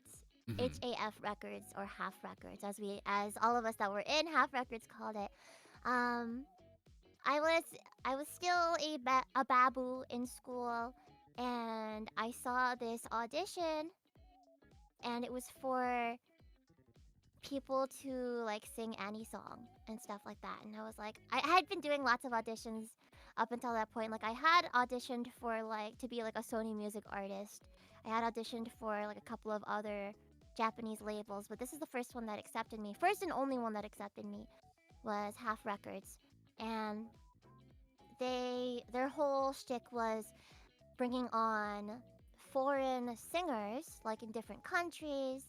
Mm-hmm. HAF Records or Half Records, as all of us that were in Half Records called it. Um, I was I was still a babu in school, and I saw this audition, and it was for people to like sing Annie song and stuff like that. And I was like, I had been doing lots of auditions up until that point. Like I had auditioned for like to be like a Sony music artist. I had auditioned for like a couple of other Japanese labels, but this is the first one that accepted me. First and only one that accepted me was Half Records. And their whole shtick was bringing on foreign singers like in different countries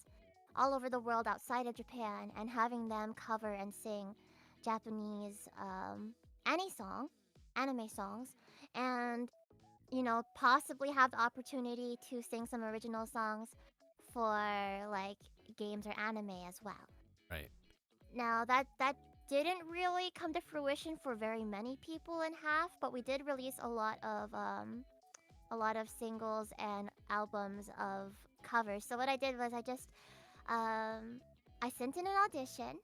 all over the world outside of Japan, and having them cover and sing Japanese anime songs, and possibly have the opportunity to sing some original songs for like games or anime as well. Right. Now that didn't really come to fruition for very many people in Half, but we did release a lot of singles and albums of covers. So what I did was I sent in an audition.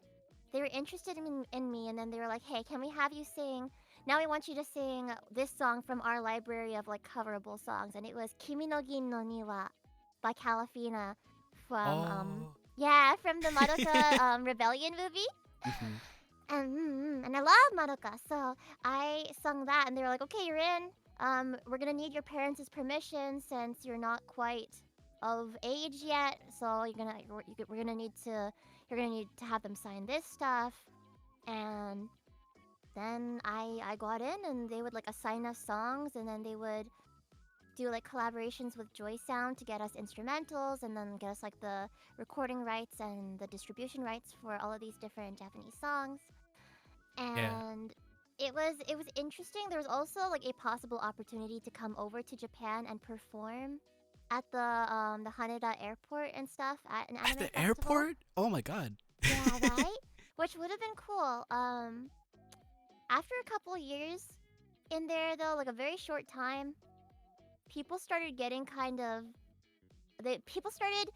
They were interested in me, and then they were like, "Hey, can we have you sing? Now we want you to sing this song from our library of like coverable songs." And it was "Kimi no Gin no Niwa" by Calafina from Oh. from the Madoka Rebellion movie. Mm-hmm. And I love Madoka, so I sung that, and they were like, "Okay, you're in. We're gonna need your parents' permission since you're not quite of age yet. So we're gonna need to have them sign this stuff." And then I got in, and they would like assign us songs, and then they would do like collaborations with Joy Sound to get us instrumentals, and then get us like the recording rights and the distribution rights for all of these different Japanese songs. Yeah. And it was interesting. There was also like a possible opportunity to come over to Japan and perform at the Haneda airport and stuff at an anime At the festival. airport? Oh my god. Yeah, right? Which would have been cool. After a couple years in there though, like a very short time, people started getting people started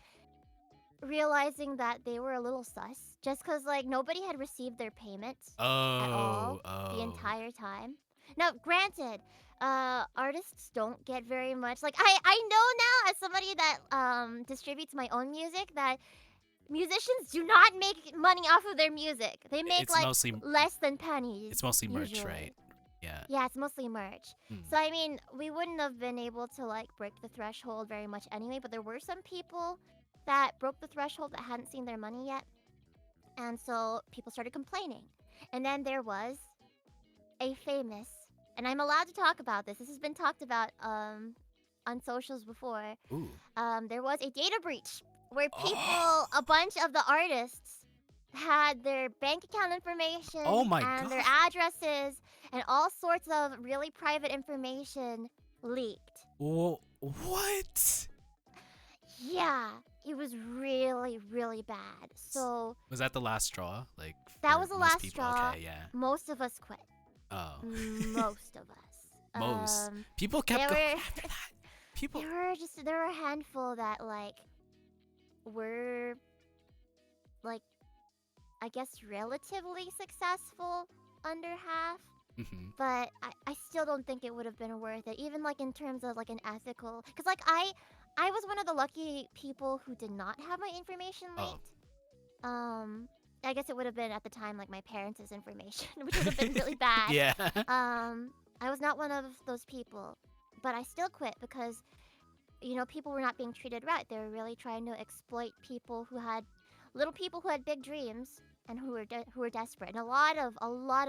realizing that they were a little sus just because like nobody had received their payments at all the Oh. entire time. Now, granted, artists don't get very much. Like I know now as somebody that distributes my own music that musicians do not make money off of their music. They make It's like mostly less than pennies. it's mostly merch, usually. right? Yeah. Yeah, it's mostly merch. Hmm. So I mean, we wouldn't have been able to like break the threshold very much anyway, but there were some people that broke the threshold that hadn't seen their money yet. And so people started complaining. And then there was a famous, and I'm allowed to talk about this. This has been talked about on socials before. Ooh. There was a data breach where Oh. a bunch of the artists had their bank account information Oh my and their God. addresses and all sorts of really private information leaked. What? Yeah, it it was really, really bad. So Was that the last straw? Like that for was the most last people? straw. Okay, yeah. Most of us quit. Oh, Most of us. most people kept There going were after that. People. there were a handful that like were like I guess relatively successful under half. But I still don't think it would have been worth it, even like in terms of like an ethical, because like I was one of the lucky people who did not have my information leaked. I guess it would have been at the time like my parents' information, which would have been really bad. Yeah. I was not one of those people, but I still quit because people were not being treated right. They were really trying to exploit people who had big dreams and who were desperate. And a lot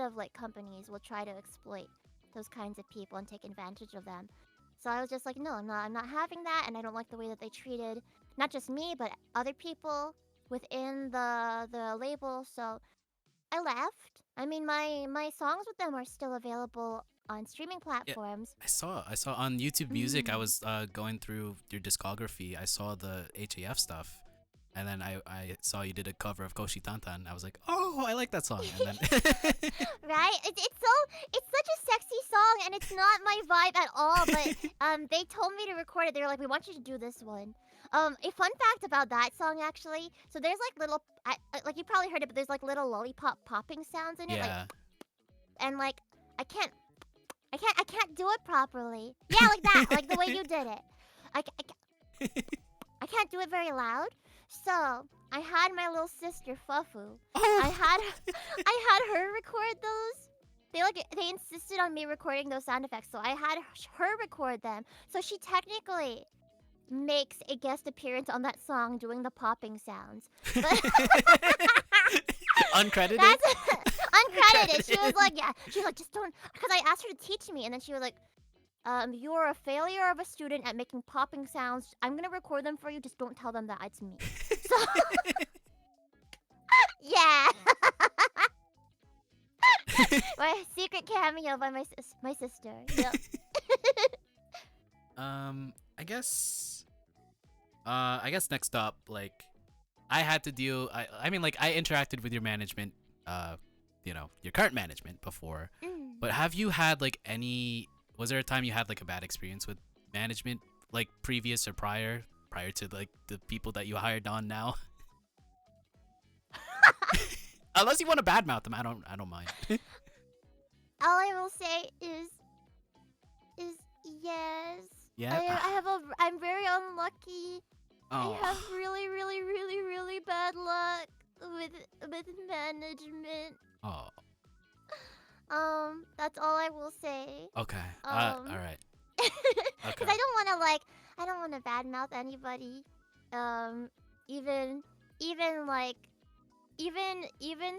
of like companies will try to exploit those kinds of people and take advantage of them. So I was just like, no, I'm not having that, and I don't like the way that they treated not just me but other people within the label. So I left. I mean, my songs with them are still available on streaming platforms. I saw on YouTube Music. I was going through your discography. I saw the HAF stuff, and then I saw you did a cover of Koshi Tantan. I was like, oh, I like that song. And then Right? It's such a sexy song, and it's not my vibe at all. But they told me to record it. They were like, we want you to do this one. A fun fact about that song actually. So there's like little, like you probably heard it, but there's like little lollipop popping sounds in it. yeah. Like, and like I can't do it properly. Yeah, like that, like the way you did it. I can't do it very loud. So I had my little sister Fufu. I had her record those. They insisted on me recording those sound effects, so I had her record them. So she technically makes a guest appearance on that song doing the popping sounds. But Uncredited? that's uncredited. She was like, yeah. She was like, just don't, because I asked her to teach me, and then she was like, you're a failure of a student at making popping sounds. I'm gonna record them for you. Just don't tell them that it's me. So, yeah. My secret cameo by my sister. Yep. I guess next up, like, I had to deal. I mean, like, I interacted with your management, your current management before. But have you had like any? Was there a time you had like a bad experience with management, like previous or prior to like the people that you hired on now? Unless you want to badmouth them, I don't mind. All I will say is yes. Yeah. I'm very unlucky. Oh. I have really, really, really, really bad luck with management. Oh. That's all I will say. Okay. All right. Because I don't want to badmouth anybody. Even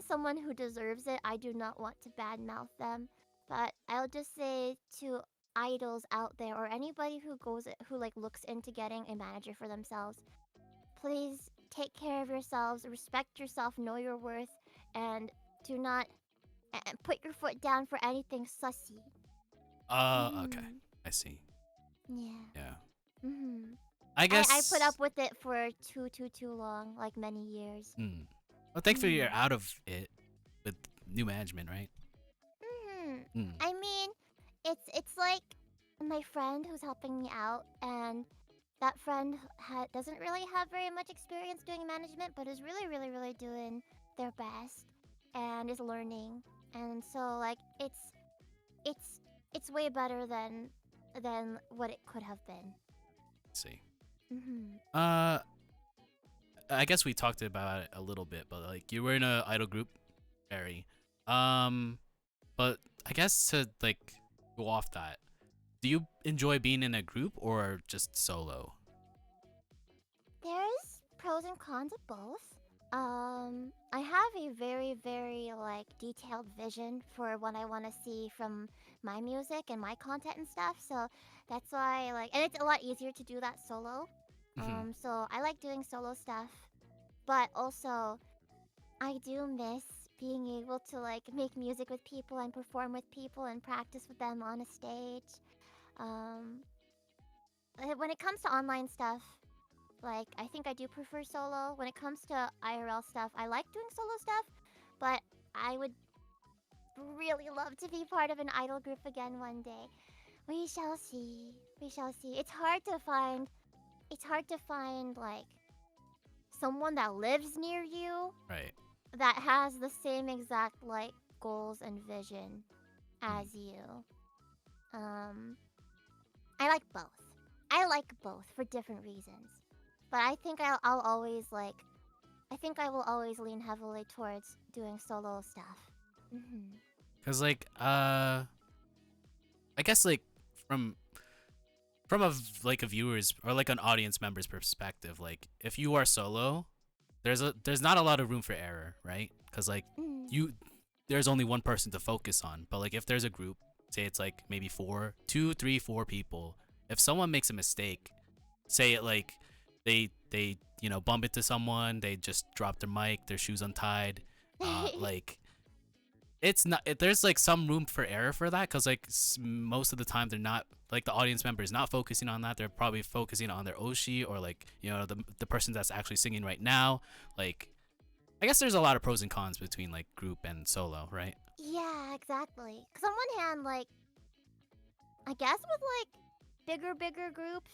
someone who deserves it, I do not want to badmouth them. But I'll just say to idols out there, or anybody who like looks into getting a manager for themselves, please take care of yourselves, respect yourself, know your worth, and do not put your foot down for anything sussy. Okay. I see. Yeah. I guess I put up with it for too long, like many years. Well, thankfully you're out of it with new management, right? I mean, it's like my friend who's helping me out, and that friend doesn't really have very much experience doing management, but is really, really, really doing their best and is learning. And so like it's way better than what it could have been. Let's see. I guess we talked about it a little bit, but like you were in a idol group, Barry. But I guess to like go off that, do you enjoy being in a group or just solo? There's pros and cons of both. I have a very, very like detailed vision for what I want to see from my music and my content and stuff. So that's why and it's a lot easier to do that solo. So I like doing solo stuff, but also I do miss being able to like make music with people and perform with people and practice with them on a stage. When it comes to online stuff, Like, I think I do prefer solo. When it comes to IRL stuff, I like doing solo stuff, but I would really love to be part of an idol group again one day. We shall see. We shall see. It's hard to find like someone that lives near you Right. that has the same exact like goals and vision as you. I like both. I like both for different reasons. But I think I'll always like I think I will always lean heavily towards doing solo stuff. Cause like I guess like from like a viewer's or like an audience member's perspective, like if you are solo, there's not a lot of room for error, right? Cause like there's only one person to focus on. But like if there's a group, say it's like maybe 4 people, if someone makes a mistake, say it like they bump into someone, they just drop their mic, their shoes untied, like it's not there's like some room for error for that, because like most of the time they're not like the audience member is not focusing on that. They're probably focusing on their oshi or like the person that's actually singing right now. Like I guess there's a lot of pros and cons between like group and solo, right? Yeah, exactly. Because on one hand, like, I guess with like bigger groups,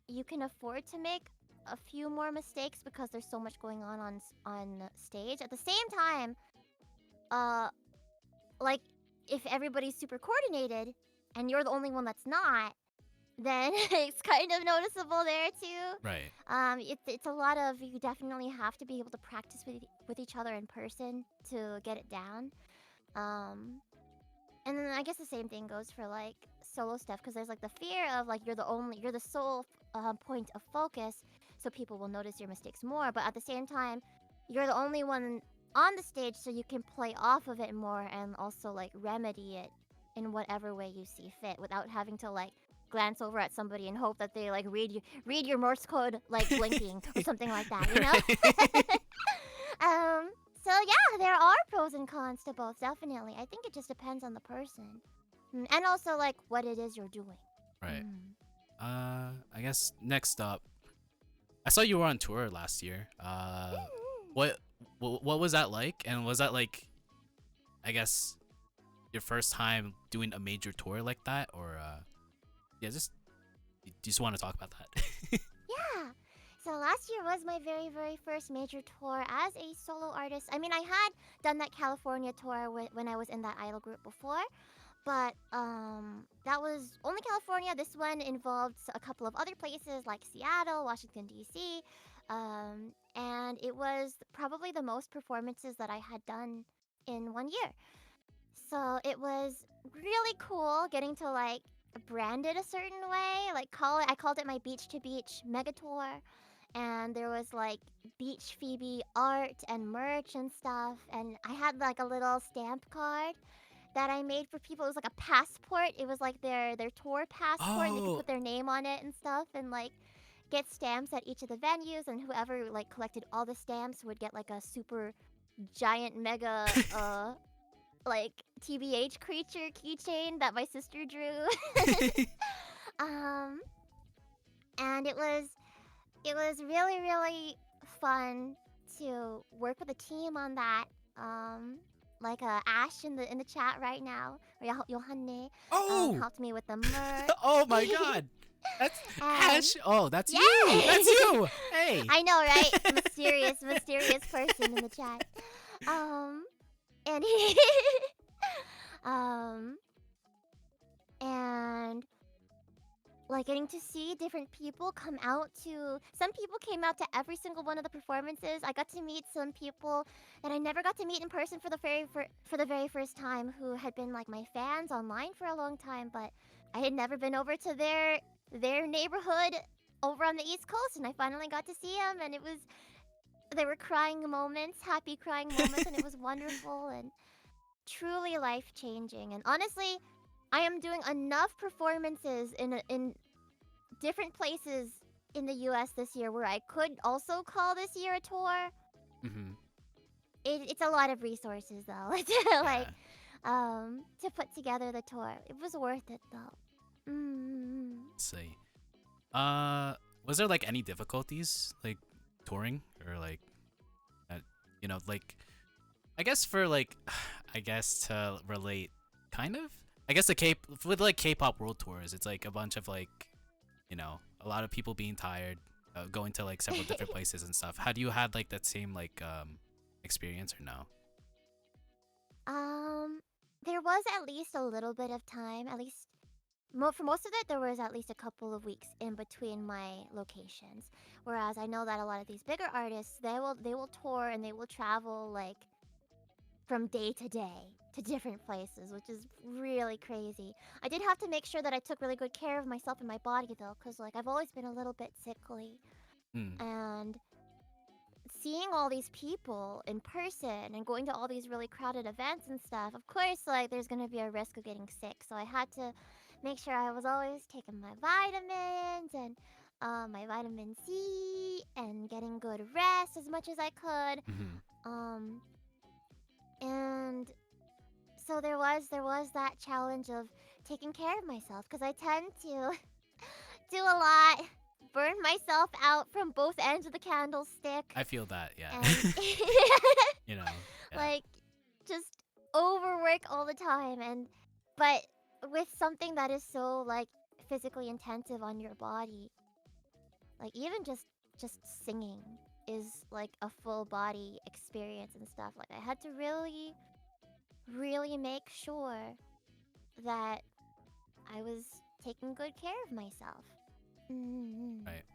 you can afford to make a few more mistakes because there's so much going on stage. At the same time, like if everybody's super coordinated and you're the only one that's not, then it's kind of noticeable there too. Right. It's a lot of, you definitely have to be able to practice with each other in person to get it down. And then I guess the same thing goes for like solo stuff, because there's like the fear of like you're the sole point of focus, so people will notice your mistakes more. But at the same time, you're the only one on the stage, so you can play off of it more and also like remedy it in whatever way you see fit, without having to like glance over at somebody and hope that they like read your Morse code like blinking or something like that, you know? So yeah, there are pros and cons to both, definitely. I think it just depends on the person. And also like what it is you're doing. Right. I guess next up, I saw you were on tour last year. What was that like? And was that like, I guess, your first time doing a major tour like that, or yeah, just want to talk about that? Yeah. So last year was my very first major tour as a solo artist. I mean, I had done that California tour when I was in that idol group before, but that was only California. This one involved a couple of other places like Seattle, Washington D.C., and it was probably the most performances that I had done in 1 year. So it was really cool getting to like brand it a certain way. Like I called it my beach to beach mega tour. And there was like beach Phoebe art and merch and stuff. And I had like a little stamp card that I made for people. It was like a passport. It was like their tour passport. And they could Oh. put their name on it and stuff, and like get stamps at each of the venues. And whoever like collected all the stamps would get like a super giant mega like TBH creature keychain that my sister drew. And it was really fun to work with a team on that. Like Ash in the chat right now, or Johanne, Oh. helped me with the merch. Oh my God. That's Ash. Oh, that's yeah. you. That's you. Hey. I know, right? Mysterious person in the chat. And he, and like getting to see different people come out to, some people came out to every single one of the performances. I got to meet some people that I never got to meet in person for the very first time, who had been like my fans online for a long time, but I had never been over to their neighborhood over on the East Coast, and I finally got to see them, and they were crying moments, happy crying moments, and it was wonderful and truly life-changing. And honestly, I am doing enough performances in different places in the US this year where I could also call this year a tour. Mm-hmm. It's a lot of resources though, like to put together the tour. It was worth it though. Let's see. Was there like any difficulties like touring or like like I guess for like I guess to relate kind of I guess with like K-pop world tours, it's like a bunch of like a lot of people being tired, going to like several different places and stuff. Had you had like that same like experience or no? There was at least a little bit of time, at least for most of it, there was at least a couple of weeks in between my locations. Whereas I know that a lot of these bigger artists, they will tour and they will travel like from day to day to different places, which is really crazy. I did have to make sure that I took really good care of myself and my body though, because like I've always been a little bit sickly. Hmm. And seeing all these people in person and going to all these really crowded events and stuff, of course, like there's gonna be a risk of getting sick. So I had to make sure I was always taking my vitamins and my vitamin C and getting good rest as much as I could. Mm-hmm. And so there was that challenge of taking care of myself because I tend to do a lot, burn myself out from both ends of the candlestick. I feel that, yeah. And Yeah. like just overwork all the time, but with something that is so like physically intensive on your body, like even just singing is like a full body experience and stuff. Like I had to really make sure that I was taking good care of myself. Right.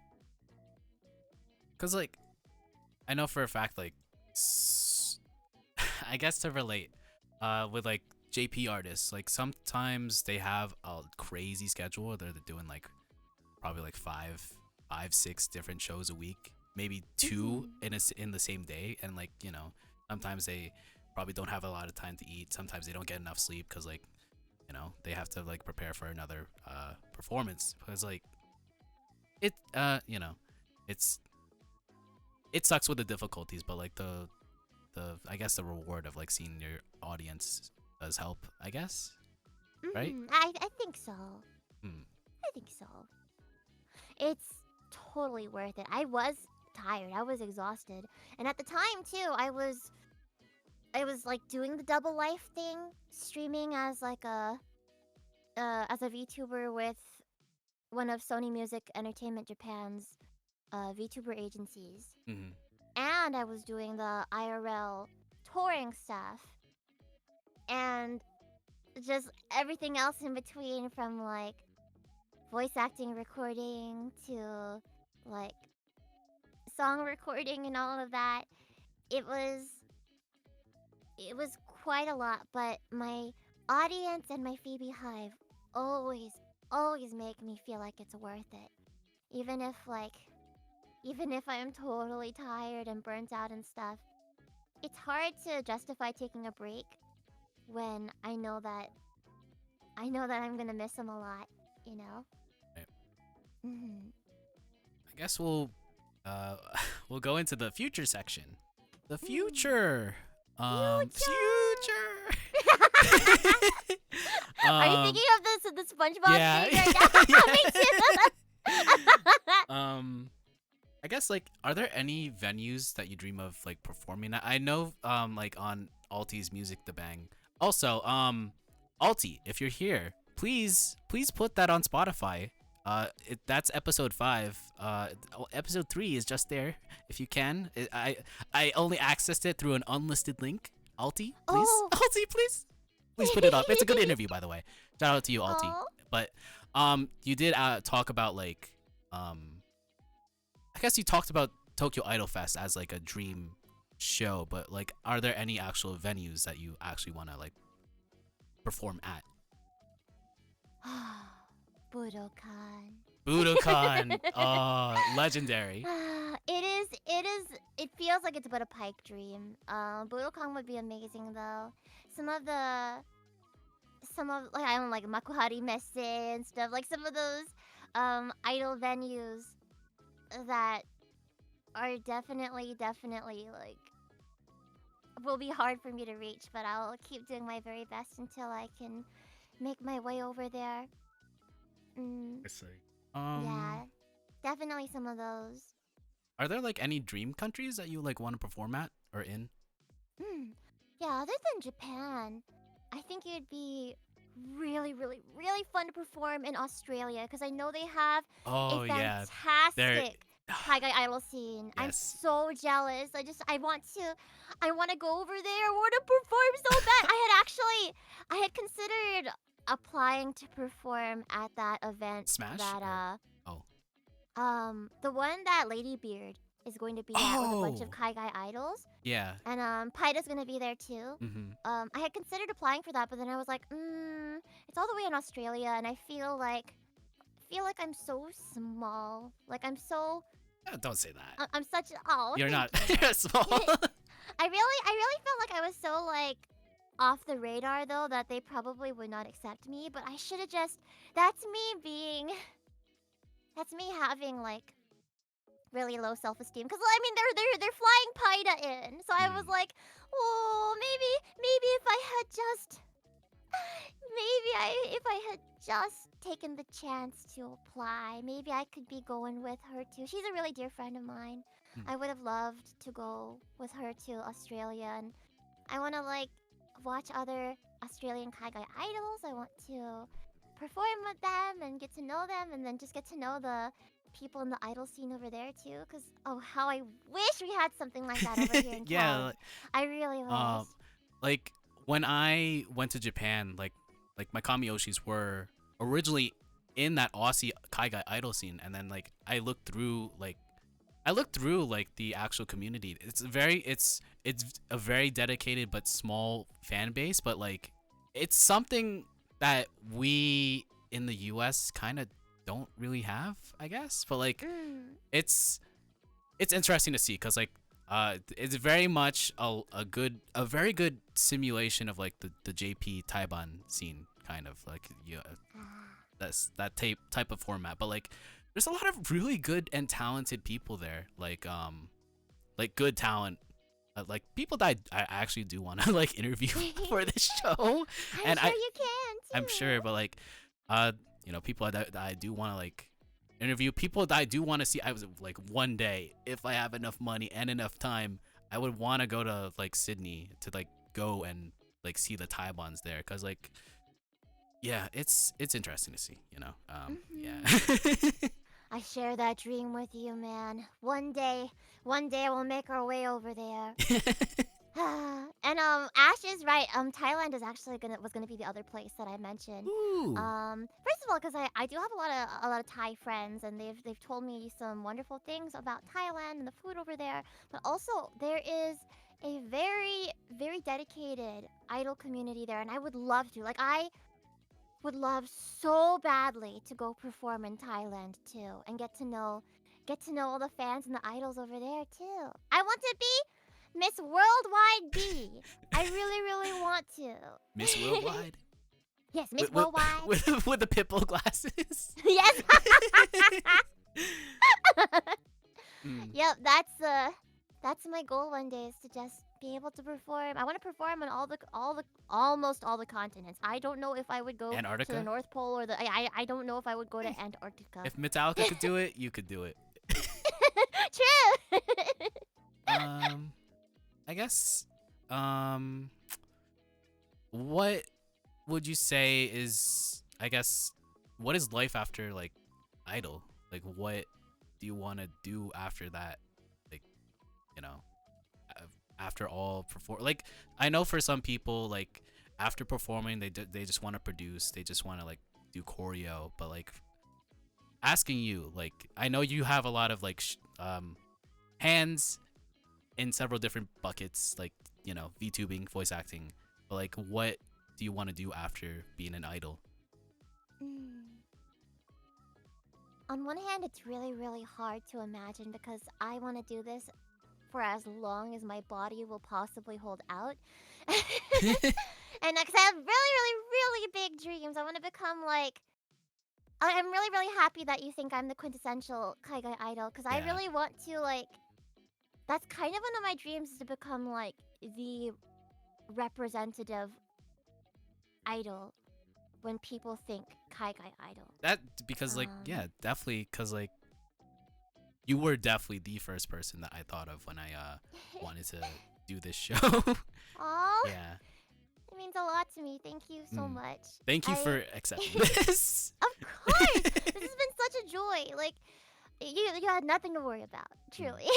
Cause like I know for a fact like I guess to relate with like JP artists, like sometimes they have a crazy schedule where they're doing like probably like five, 6 different shows a week, maybe 2 in the same day, and like sometimes they probably don't have a lot of time to eat. Sometimes they don't get enough sleep because like they have to like prepare for another performance. Because like it's it sucks with the difficulties, but like the I guess the reward of like seeing your audience does help, I guess. Right? I think so. Hmm. I think so. It's totally worth it. I was tired. I was exhausted. And at the time too, I was like doing the double life thing, streaming as like a VTuber with one of Sony Music Entertainment Japan's VTuber agencies. Mm-hmm. And I was doing the IRL touring stuff. And just everything else in between, from like voice acting recording to like song recording and all of that. It was quite a lot, but my audience and my Phoebe hive always make me feel like it's worth it. Even if I am totally tired and burnt out and stuff. It's hard to justify taking a break when I know that I'm gonna miss them a lot, you know? Right. Mm-hmm. I guess we'll we'll go into the future section. The future. Future. Are you thinking of the SpongeBob yeah. thing right now? Me too. I guess like, are there any venues that you dream of like performing at? I know like on Alti's Music the Bang. Also, Alti, if you're here, please put that on Spotify. That's episode 5. Episode 3 is just there. If you can, I only accessed it through an unlisted link. Alti, please, Alti, please put it up. It's a good interview, by the way. Shout out to you, Alti. But you did talk about like I guess you talked about Tokyo Idol Fest as like a dream show, but like, are there any actual venues that you actually want to like perform at? Budokan. Legendary. It feels like it's but a pipe dream. Budokan would be amazing though. Some of like, I don't like Makuhari Messe and stuff, like some of those idol venues that are definitely like will be hard for me to reach, but I'll keep doing my very best until I can make my way over there. I see. Yeah. Definitely some of those. Are there like any dream countries that you like want to perform at or in? Yeah, other than Japan, I think it'd be really, really, really fun to perform in Australia because I know they have a Oh yeah, they're fantastic kaigai idol scene. I'm yes. so jealous. I want to go over there. I want to perform so bad. I had considered applying to perform at that event Smash? that Oh. the one that Lady Beard is going to be at with a bunch of Oh. kaigai idols. Yeah. And Paida's gonna be there too. Mm-hmm. I had considered applying for that, but then I was like, it's all the way in Australia, and I feel like I'm so small. Like I'm so Don't say that. I'm such oh You're not. thank you. You're small. I really felt like I was so like off the radar though that they probably would not accept me. But I should have just. That's me having like really low self-esteem because I mean they're flying Paida in, so I was like, oh maybe if I had just if I had just taken the chance to apply, maybe I could be going with her too. She's a really dear friend of mine. I would have loved to go with her to Australia, and I want to like watch other Australian kaigai idols. I want to perform with them and get to know them, and then just get to know the people in the idol scene over there too. Cause oh, how I wish we had something like that over here in Yeah. town. I really wish. Like when I went to Japan, like my Kamioshis were originally in that Aussie kaigai idol scene, and then like I looked through like the actual community. It's a very dedicated but small fan base, but like it's something that we in the US kind of don't really have, I guess. But like it's interesting to see because like it's very much a very good simulation of like the JP Taiban scene, kind of like that's that type of format. But like there's a lot of really good and talented people there, like good talent, like people that I actually do want to like interview for this show. I'm sure you can too. I'm sure, but like people that I do want to like interview, people that I do want to see. I was like, one day if I have enough money and enough time, I would want to go to like Sydney to like go and like see the Taibans there, because like yeah, it's interesting to see, yeah. I share that dream with you, man. One day we'll make our way over there. And Ash is right. Thailand is actually was gonna be the other place that I mentioned. Ooh. First of all, because I do have a lot of Thai friends, and they've told me some wonderful things about Thailand and the food over there. But also there is a very, very dedicated idol community there, and I would love to. Like I would love so badly to go perform in Thailand too, and get to know all the fans and the idols over there too. I want to be Miss Worldwide B. I really, really want to. Miss Worldwide. Yes, Miss Worldwide. With the pitbull glasses. Yes. Yep, that's my goal one day, is to just be able to perform. I want to perform on almost all the continents. I don't know if I would go Antarctica? to the North Pole or I don't know if I would go to Antarctica. If Metallica could do it, you could do it. True. I guess what would you say is, I guess, what is life after like Idol? Like what do you want to do after that? Like, after all perform, like I know for some people, like after performing they just want to produce, they just want to like do choreo. But like asking you, like I know you have a lot of like hands in several different buckets, like VTubing, voice acting, but like what do you want to do after being an idol? On one hand, it's really, really hard to imagine because I want to do this for as long as my body will possibly hold out. And because I have really, really, really big dreams. I want to become like... I'm really, really happy that you think I'm the quintessential kaigai idol, because I really want to, like... That's kind of one of my dreams, is to become, like, the representative idol when people think kaigai idol. That, because like, yeah, definitely, because like You were definitely the first person that I thought of when I wanted to do this show. Aw, Yeah. it means a lot to me. Thank you so Mm. much. Thank you for accepting this. Of course, this has been such a joy. Like, you had nothing to worry about, truly.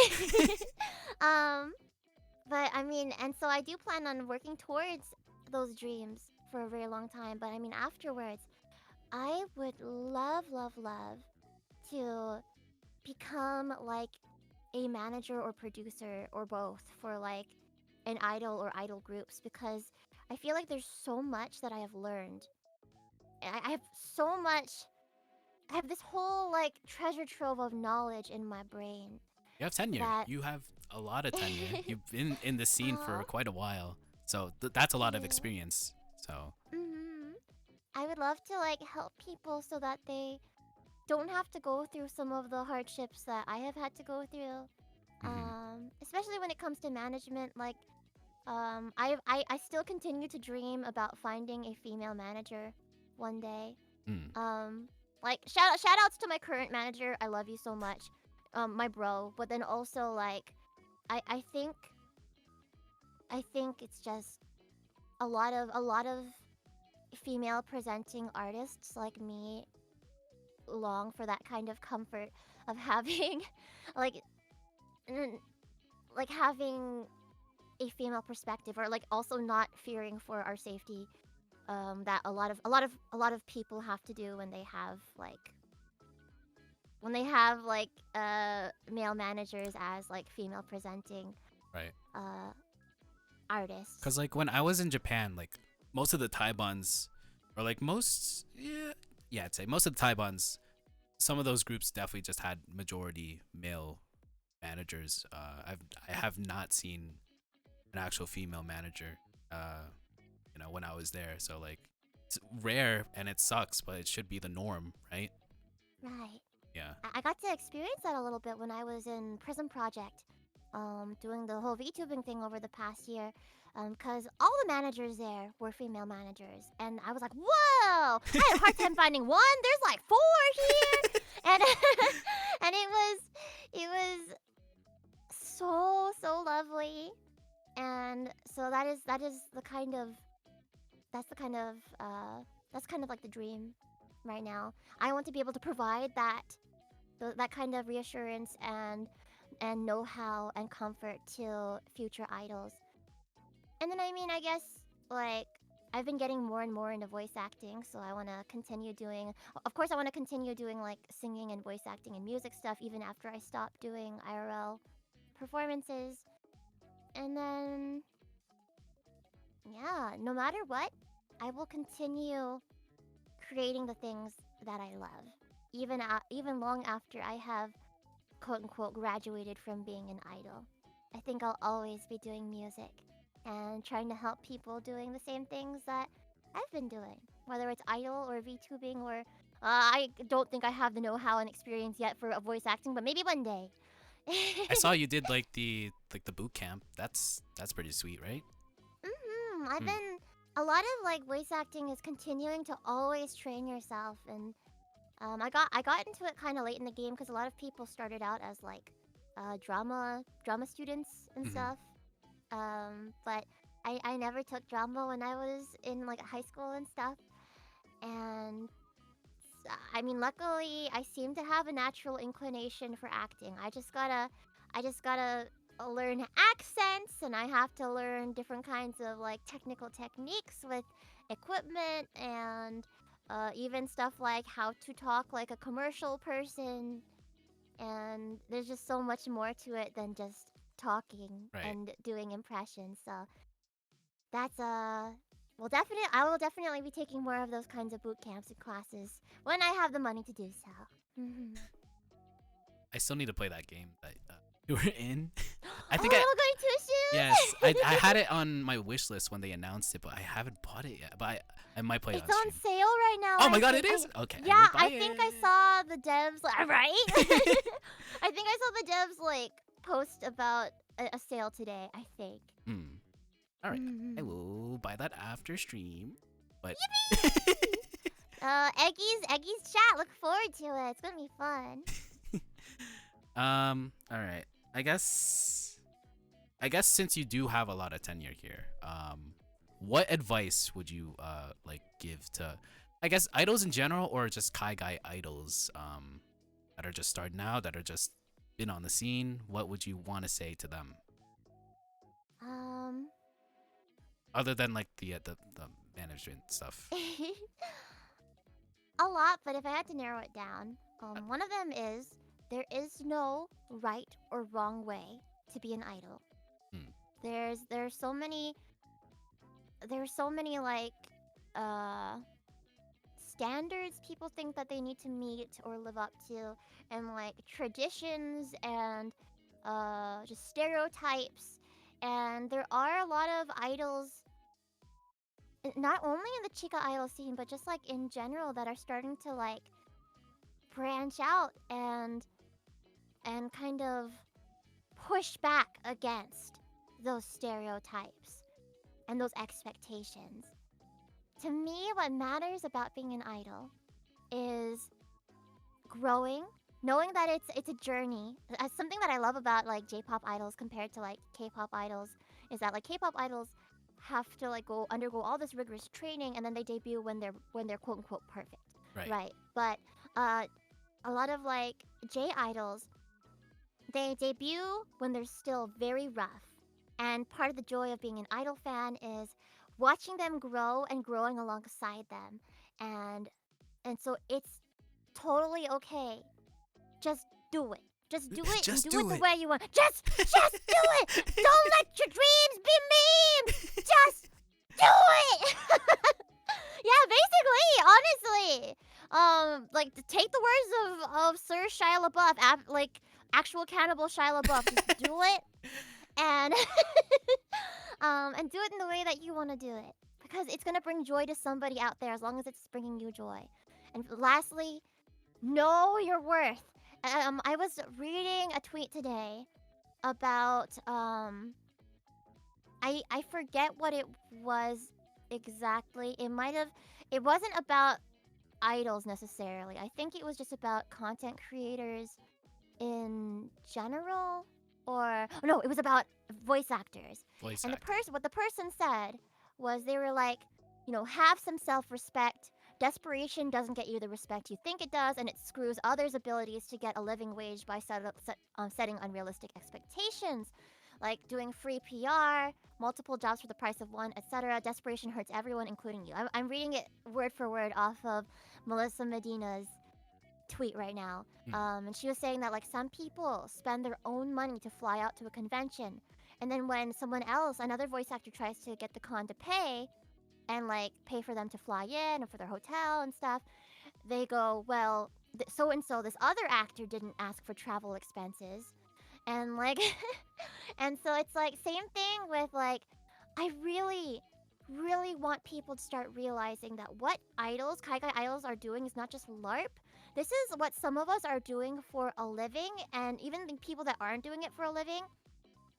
um, but I mean, and so I do plan on working towards those dreams for a very long time. But I mean, afterwards, I would love, love, love to become like a manager or producer or both for like an idol or idol groups, because I feel like there's so much that I have learned. I have so much. I have this whole like treasure trove of knowledge in my brain You have tenure. that. You have a lot of tenure. You've been in the scene for Aw, quite a while. So that's a lot of yeah. experience. So, I would love to like help people so that they don't have to go through some of the hardships that I have had to go through. mhm. Especially when it comes to management, like I still continue to dream about finding a female manager one day. Mm. Like shout outs to my current manager. I love you so much. My bro, but then also like I I think I think it's just a lot of female presenting artists like me long for that kind of comfort of having like n- like having a female perspective, or like also not fearing for our safety, that a lot of people have to do when they have male managers as like female presenting Right. uh artists. Cause like when I was in Japan, like most of the Taibans, or like yeah, I'd say most of the Taibans, some of those groups definitely just had majority male managers. I have not seen an actual female manager. When I was there, so like it's rare and it sucks, but it should be the norm, right? Right. Yeah. I got to experience that a little bit when I was in Prism Project, doing the whole VTubing thing over the past year, because all the managers there were female managers, and I was like, whoa! I had a hard time finding one. There's like 4 here, and and it was so lovely, and so that is the kind of that's the kind of that's kind of like the dream right now. I want to be able to provide that kind of reassurance and know-how and comfort to future idols. And then I mean, I guess like I've been getting more and more into voice acting, so I want to continue doing. Of course, I want to continue doing like singing and voice acting and music stuff even after I stop doing IRL performances. And then yeah, no matter what, I will continue creating the things that I love, even long after I have quote unquote graduated from being an idol. I think I'll always be doing music and trying to help people doing the same things that I've been doing, whether it's idol or VTubing or I don't think I have the know-how and experience yet for voice acting, but maybe one day. I saw you did like the boot camp. That's pretty sweet, right? I've Mm. been a lot of like voice acting is continuing to always train yourself, and I got into it kind of late in the game because a lot of people started out as like drama students and Mhm. stuff. But I never took drama when I was in like high school and stuff, and I mean, luckily, I seem to have a natural inclination for acting. I just gotta learn accents, and I have to learn different kinds of like technical techniques with equipment, and even stuff like how to talk like a commercial person. And there's just so much more to it than just talking Right. and doing impressions. So that's well, definitely, I will definitely be taking more of those kinds of boot camps and classes when I have the money to do so. I still need to play that game that you were in. I Oh, think we're all going too soon. yes, I had it on my wish list when they announced it, but I haven't bought it yet. But I might play it It's on on stream. sale right now. Oh my I god, think it is? Okay, I yeah, will buy I think I it. saw the devs right. I think I saw the devs like post about a sale today. I think. Hmm. All right, I Mhm. will buy that after stream. But Eggy's chat. Look forward to it. It's gonna be fun. All right. I guess since you do have a lot of tenure here, what advice would you like give to, I guess, idols in general, or just kaigai idols that are just starting out, that are just been on the scene? What would you want to say to them, Um, other than like the management stuff? a lot, but if I had to narrow it down, one of them is there is no right or wrong way to be an idol. Hmm. There's so many like uh standards people think that they need to meet or live up to, and like traditions and just stereotypes. And there are a lot of idols, not only in the chica idol scene but just like in general, that are starting to like branch out and kind of push back against those stereotypes and those expectations. To me, what matters about being an idol is growing, knowing that it's a journey. Something that I love about like J-pop idols compared to like K-pop idols is that like K-pop idols have to like go undergo all this rigorous training, and then they debut when they're quote unquote perfect. Right. Right. But a lot of like J idols, they debut when they're still very rough. And part of the joy of being an idol fan is watching them grow and growing alongside them. And so it's totally okay. Just do it. Just do it and Just do it do the it. way you want. Just do it. Don't let your dreams be memes. Just do it. Yeah, basically, honestly. Like to take the words of Sir Shia LaBeouf, like actual cannibal Shia LaBeouf, just do it and and do it in the way that you want to do it, because it's gonna bring joy to somebody out there as long as it's bringing you joy. And lastly, know your worth. I was reading a tweet today about I forget what it was exactly. It wasn't about idols necessarily. I think it was just about content creators in general, or oh, no, it was about voice actors. Voice And acting. what the person said was, they were like, have some self-respect. Desperation doesn't get you the respect you think it does, and it screws others' abilities to get a living wage by setting unrealistic expectations, like doing free PR, multiple jobs for the price of one, etc. Desperation hurts everyone, including you. I'm reading it word for word off of Melissa Medina's tweet right now. And she was saying that like some people spend their own money to fly out to a convention, and then when someone else, another voice actor, tries to get the con to pay and like pay for them to fly in or for their hotel and stuff, they go, well, so and so, this other actor didn't ask for travel expenses, and like and so it's like same thing with like, I really really want people to start realizing that what idols, kaigai idols, are doing is not just LARP. This is what some of us are doing for a living, and even the people that aren't doing it for a living,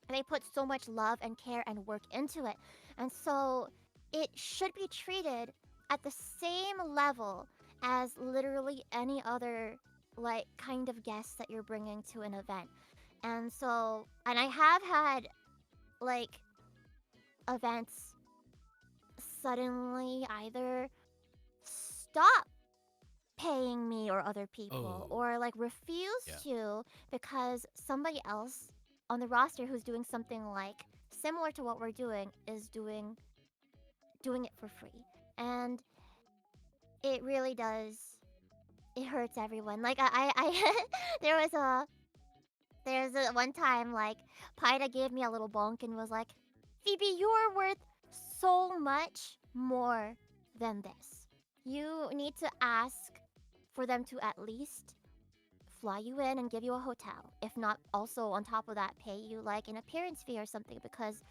they put so much love and care and work into it. And so it should be treated at the same level as literally any other like kind of guests that you're bringing to an event. And so, and I have had like events suddenly either stop paying me or other people, Oh, or like refuse yeah. to, because somebody else on the roster who's doing something like similar to what we're doing is doing it for free. And it really does, it hurts everyone. Like I there was a one time like Paida gave me a little bonk and was like, Phoebe, you're worth so much more than this. You need to ask for them to at least fly you in and give you a hotel. If not, also on top of that, pay you like an appearance fee or something, because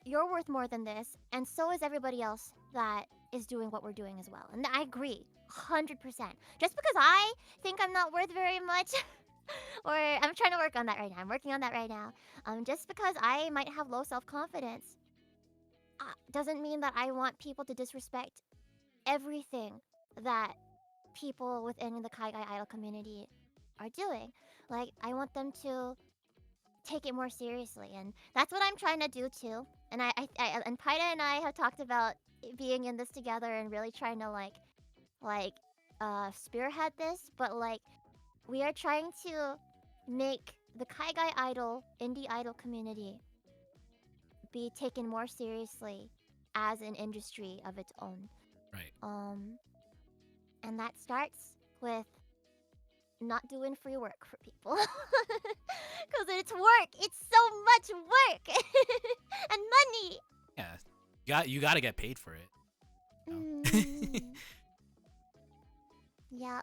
you're worth more than this, and so is everybody else that is doing what we're doing as well. And I agree, 100%. Just because I think I'm not worth very much, or I'm trying to work on that right now. I'm working on that right now. Just because I might have low self-confidence, doesn't mean that I want people to disrespect everything that people within the kaigai idol community are doing. Like, I want them to take it more seriously, and that's what I'm trying to do too. And and Paida and I have talked about being in this together and really trying to like spearhead this, but like we are trying to make the kaigai idol indie idol community be taken more seriously as an industry of its own. Right. And that starts with not doing free work for people. Because it's work. It's so much work. And money. Yeah. You gotta get paid for it. Yeah.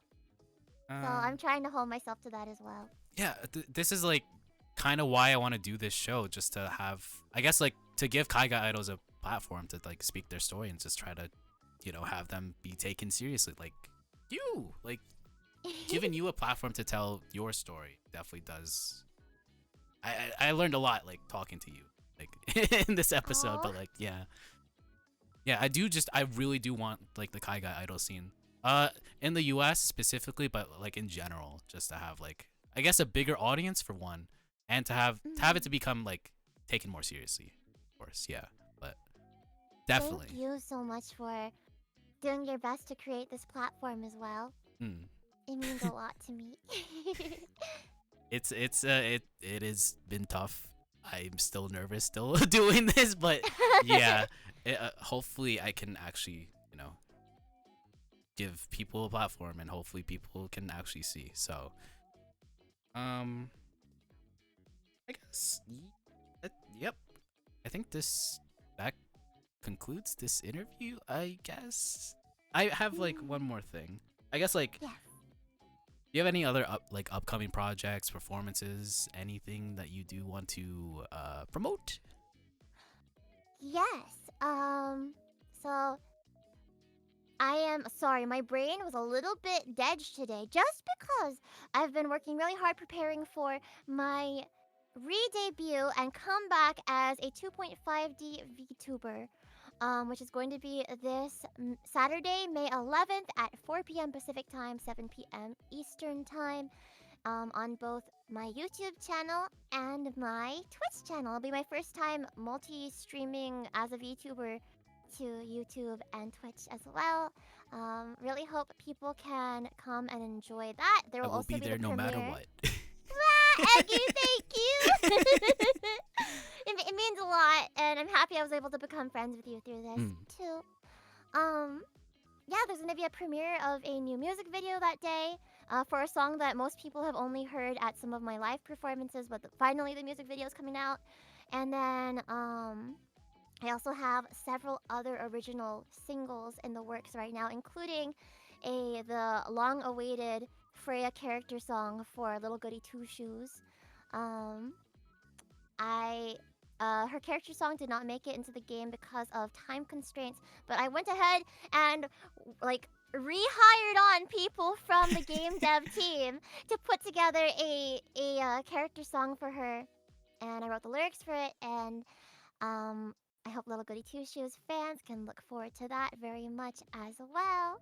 So I'm trying to hold myself to that as well. Yeah, this is like kind of why I want to do this show, just to have, I guess, like to give kaigai idols a platform to like speak their story and just try to, you know, have them be taken seriously. Like you, like giving you a platform to tell your story definitely does. I learned a lot like talking to you like in this episode. Aww. But like yeah, I really do want like the kaigai idol scene in the US specifically, but like in general, just to have like, I guess, a bigger audience for one, and to have it to become like taken more seriously, of course. Yeah, but definitely. Thank you so much for doing your best to create this platform as well. It means a lot to me. It has been tough. I'm still nervous still doing this, but yeah, hopefully I can actually, you know, give people a platform, and hopefully people can actually see. So I guess yep, I think that concludes this interview, I guess. I have like one more thing, I guess. Like, yeah. Do you have any other upcoming projects, performances, anything that you do want to promote? Yes. So I am sorry, my brain was a little bit dead today just because I've been working really hard preparing for my re-debut and comeback as a 2.5D VTuber, which is going to be this Saturday, May 11th at 4 p.m. Pacific Time, 7 p.m. Eastern Time, on both my YouTube channel and my Twitch channel. It'll be my first time multi-streaming as a VTuber to YouTube and Twitch as well. Really hope people can come and enjoy that. There I will will also be there the no matter premiere. what. Eggy, thank you. It means a lot, and I'm happy I was able to become friends with you through this too. Yeah, there's gonna be a premiere of a new music video that day for a song that most people have only heard at some of my live performances, but finally the music video is coming out. And then I also have several other original singles in the works right now, including the long-awaited Freya character song for Little Goody Two Shoes. Her character song did not make it into the game because of time constraints, but I went ahead and like rehired on people from the game dev team to put together a character song for her, and I wrote the lyrics for it, and I hope Little Goody Two Shoes fans can look forward to that very much as well.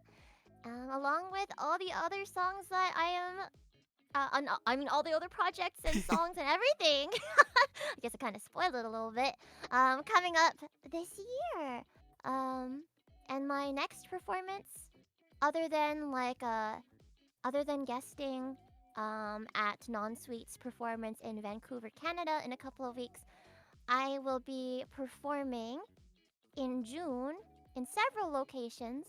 Along with all the other songs that I mean, all the other projects and songs and everything. I guess I kind of spoiled it a little bit. Coming up this year. And my next performance, other than guesting at Non-Sweet's performance in Vancouver, Canada in a couple of weeks, I will be performing in June in several locations.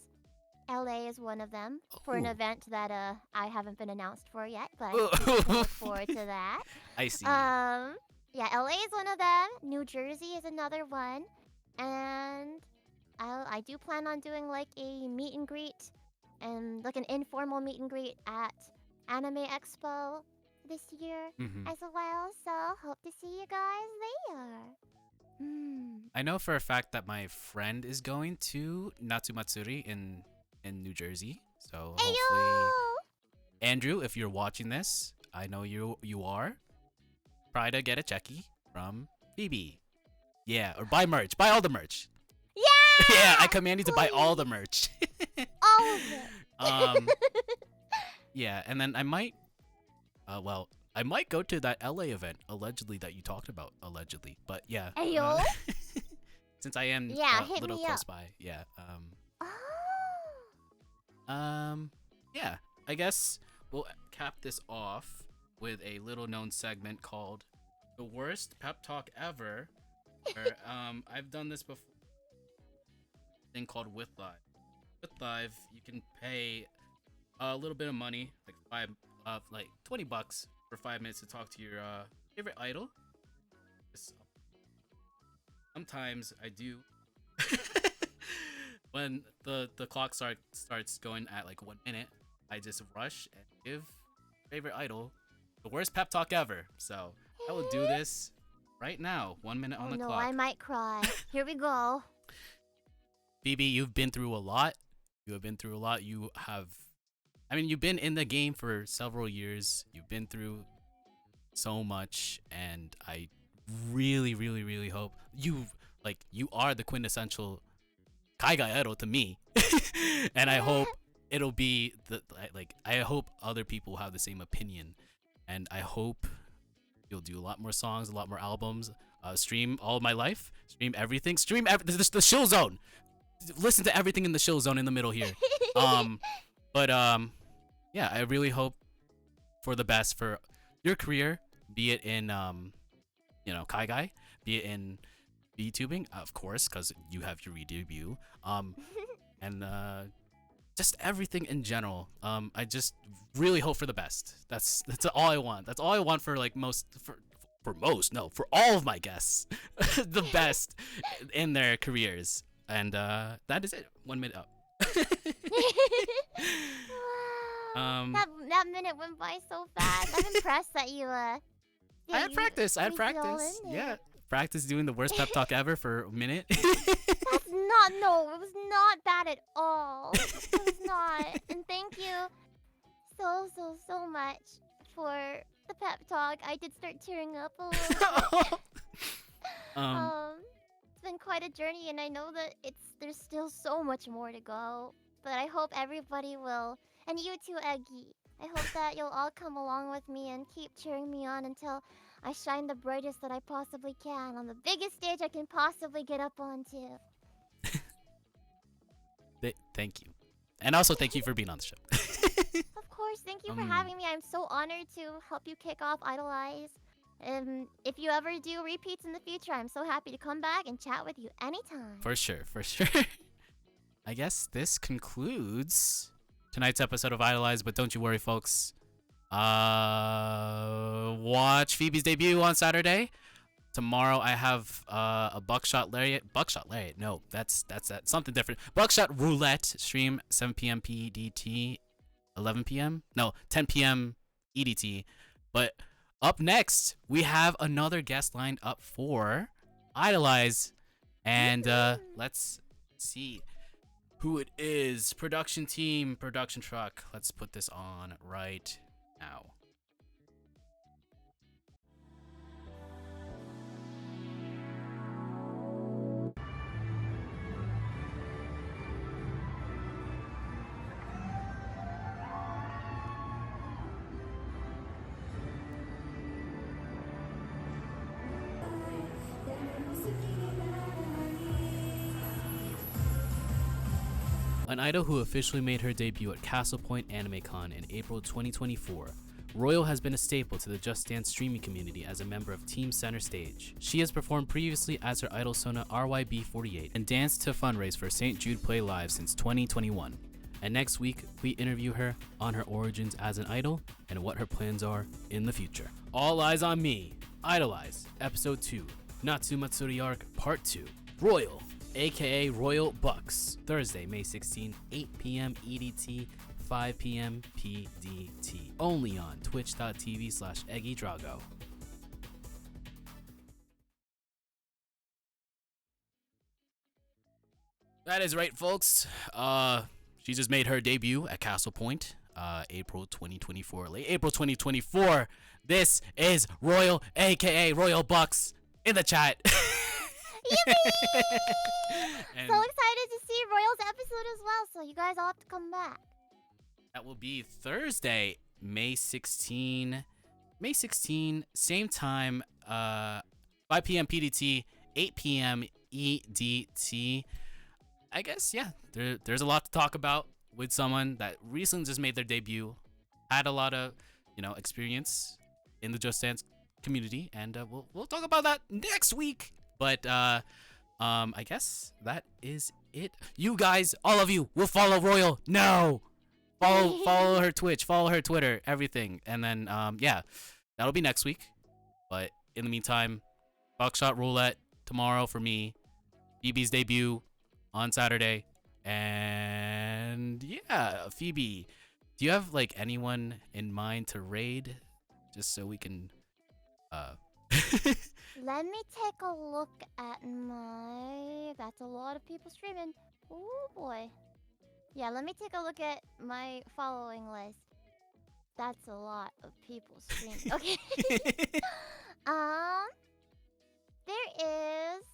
LA is one of them for an event that I haven't been announced for yet, but you can look forward to that. I see. Yeah, LA is one of them. New Jersey is another one, and I do plan on doing like a meet and greet, and like an informal meet and greet at Anime Expo this year as well. So hope to see you guys there. I know for a fact that my friend is going to Natsumatsuri in New Jersey. So hopefully, Andrew, if you're watching this, I know you are. Try to get a checky from Phoebe. Yeah, or buy merch. Buy all the merch. Yeah! Yeah, I command you to buy all the merch. All of it. Yeah, and then I might Well, I might go to that LA event allegedly that you talked about allegedly, but yeah. Ayo? Since I am Yeah, a hit little me close up. by, yeah. Oh. Yeah. I guess we'll cap this off with a little known segment called the worst pep talk ever. Where, I've done this before. Thing called With Live. With Live, you can pay a little bit of money, like $20 for 5 minutes to talk to your favorite idol. Sometimes I do. When the clock starts going at like 1 minute, I just rush and give favorite idol the worst pep talk ever. So I will do this right now. 1 minute on the no, clock. I might cry. Here we go. Phoebe, you've been through a lot. You have been through a lot. You've been in the game for several years. You've been through so much, and I really, really, really hope you are the quintessential kaigai idol to me. And I hope it'll be I hope other people have the same opinion, and I hope you'll do a lot more songs, a lot more albums, stream all of my life, stream everything, the chill zone. Listen to everything in the chill zone in the middle here. Yeah, I really hope for the best for your career, be it in kaigai, be it in VTubing, of course, because you have your re-debut, and just everything in general. I just really hope for the best. That's all I want. That's all I want for for all of my guests, the best in their careers. And that is it. 1 minute up. That minute went by so fast. I'm impressed that you I had practice. Yeah, practice doing the worst pep talk ever for a minute. No, it was not bad at all. It was not. And thank you so much for the pep talk. I did start tearing up a little bit. It's been quite a journey, and I know that there's still so much more to go. But I hope everybody will, and you too, Eggy. I hope that you'll all come along with me and keep cheering me on until I shine the brightest that I possibly can on the biggest stage I can possibly get up onto. Thank you. And also thank you for being on the show. Of course, thank you for having me. I'm so honored to help you kick off IDOLEYEZ. If you ever do repeats in the future, I'm so happy to come back and chat with you anytime. For sure. I guess this concludes tonight's episode of IDOLEYEZ, but don't you worry, folks. Watch Phoebe's debut on Saturday. Tomorrow I have a Buckshot Lariat. No, that's something different. Buckshot Roulette stream 7 p.m. PDT, 11 p.m. No, 10 p.m. EDT. But up next we have another guest lined up for IDOLEYEZ, and let's see who it is. Production team, production truck. Let's put this on right now. An idol who officially made her debut at Castle Point AnimeCon in April 2024, Royal has been a staple to the Just Dance streaming community as a member of Team Center Stage. She has performed previously as her idol Sona RYB48 and danced to fundraise for St. Jude Play Live since 2021. And next week, we interview her on her origins as an idol and what her plans are in the future. All Eyes on Me, IDOLEYEZ, Episode 2, Natsu Matsuri Arc Part 2, Royal, aka Royal Bucks, Thursday, May 16, 8 p.m. EDT, 5 p.m. PDT. Only on twitch.tv/EggyDrago. That is right, folks. She just made her debut at Castle Point, April 2024. Late April 2024. This is Royal, aka Royal Bucks, in the chat. So excited to see Royal's episode as well, so you guys all have to come back. That will be Thursday, May 16 May 16, same time, 5 p.m. PDT, 8 p.m. EDT. I guess, yeah, there's a lot to talk about with someone that recently just made their debut, had a lot of, experience in the Just Dance community, and we'll talk about that next week. But I guess that is it. You guys, all of you, will follow Royal. No, follow her Twitch, follow her Twitter, everything, and then yeah, that'll be next week. But in the meantime, Buckshot Roulette tomorrow for me, Phoebe's debut on Saturday, and yeah, Phoebe, do you have like anyone in mind to raid, just so we can Let me take a look at my... That's a lot of people streaming. Oh boy. Yeah, let me take a look at my following list. That's a lot of people streaming. Okay. There is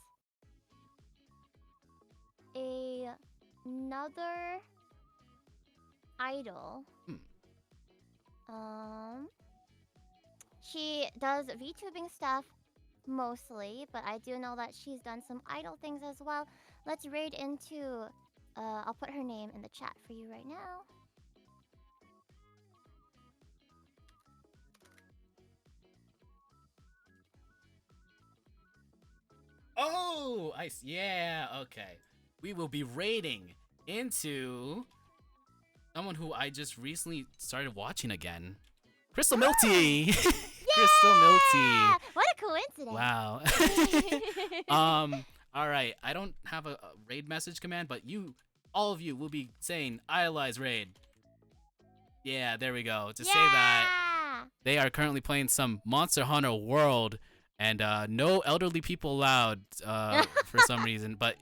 another idol. She does VTubing stuff mostly, but I do know that she's done some idol things as well. Let's raid into... I'll put her name in the chat for you right now. Oh, yeah, okay. We will be raiding into someone who I just recently started watching again. Crystal Milk Tea! Crystal Milk Tea! What a coincidence! Wow. Alright, I don't have a raid message command, but all of you will be saying IDOLEYEZ raid. Yeah, there we go. To say that they are currently playing some Monster Hunter World, and no elderly people allowed for some reason. But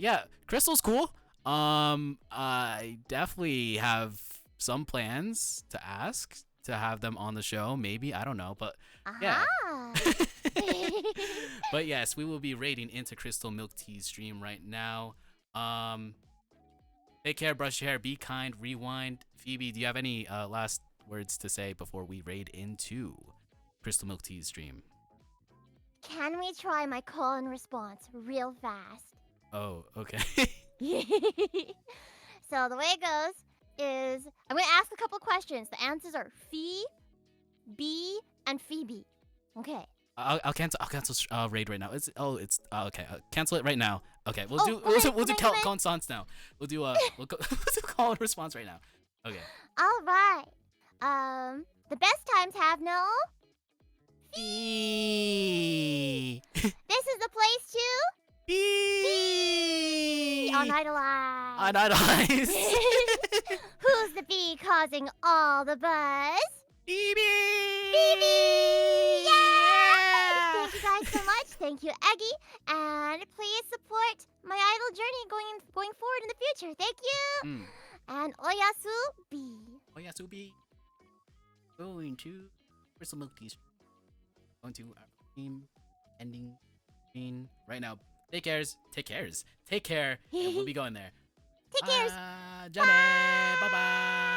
yeah, Crystal's cool. I definitely have some plans to ask to have them on the show. Maybe, I don't know, but yeah. But yes, we will be raiding into Crystal Milk Tea's stream right now. Take care, brush your hair, be kind, rewind. Phoebe, do you have any last words to say before we raid into Crystal Milk Tea's stream? Can we try my call and response real fast? Oh, okay. So the way it goes is I'm gonna ask a couple questions. The answers are Feebee and Phoebe. Okay. I'll cancel raid right now. It's okay. Cancel it right now. Okay, we'll do Constance now. We'll do we'll do call and response right now. Okay. All right. The best times have no. Bee. This is the place to Bee. on IDOLEYEZ. On IDOLEYEZ. Who's the bee causing all the buzz? Feebee. Feebee! Yeah! Thank you guys so much. Thank you, Eggy. And please support my idol journey going forward in the future. Thank you. And Oyasu B. Oyasu B. Going to Crystal Milk Tea. Going to our team ending screen right now. Take care. And we'll be going there. Take cares. Jenny. Bye bye.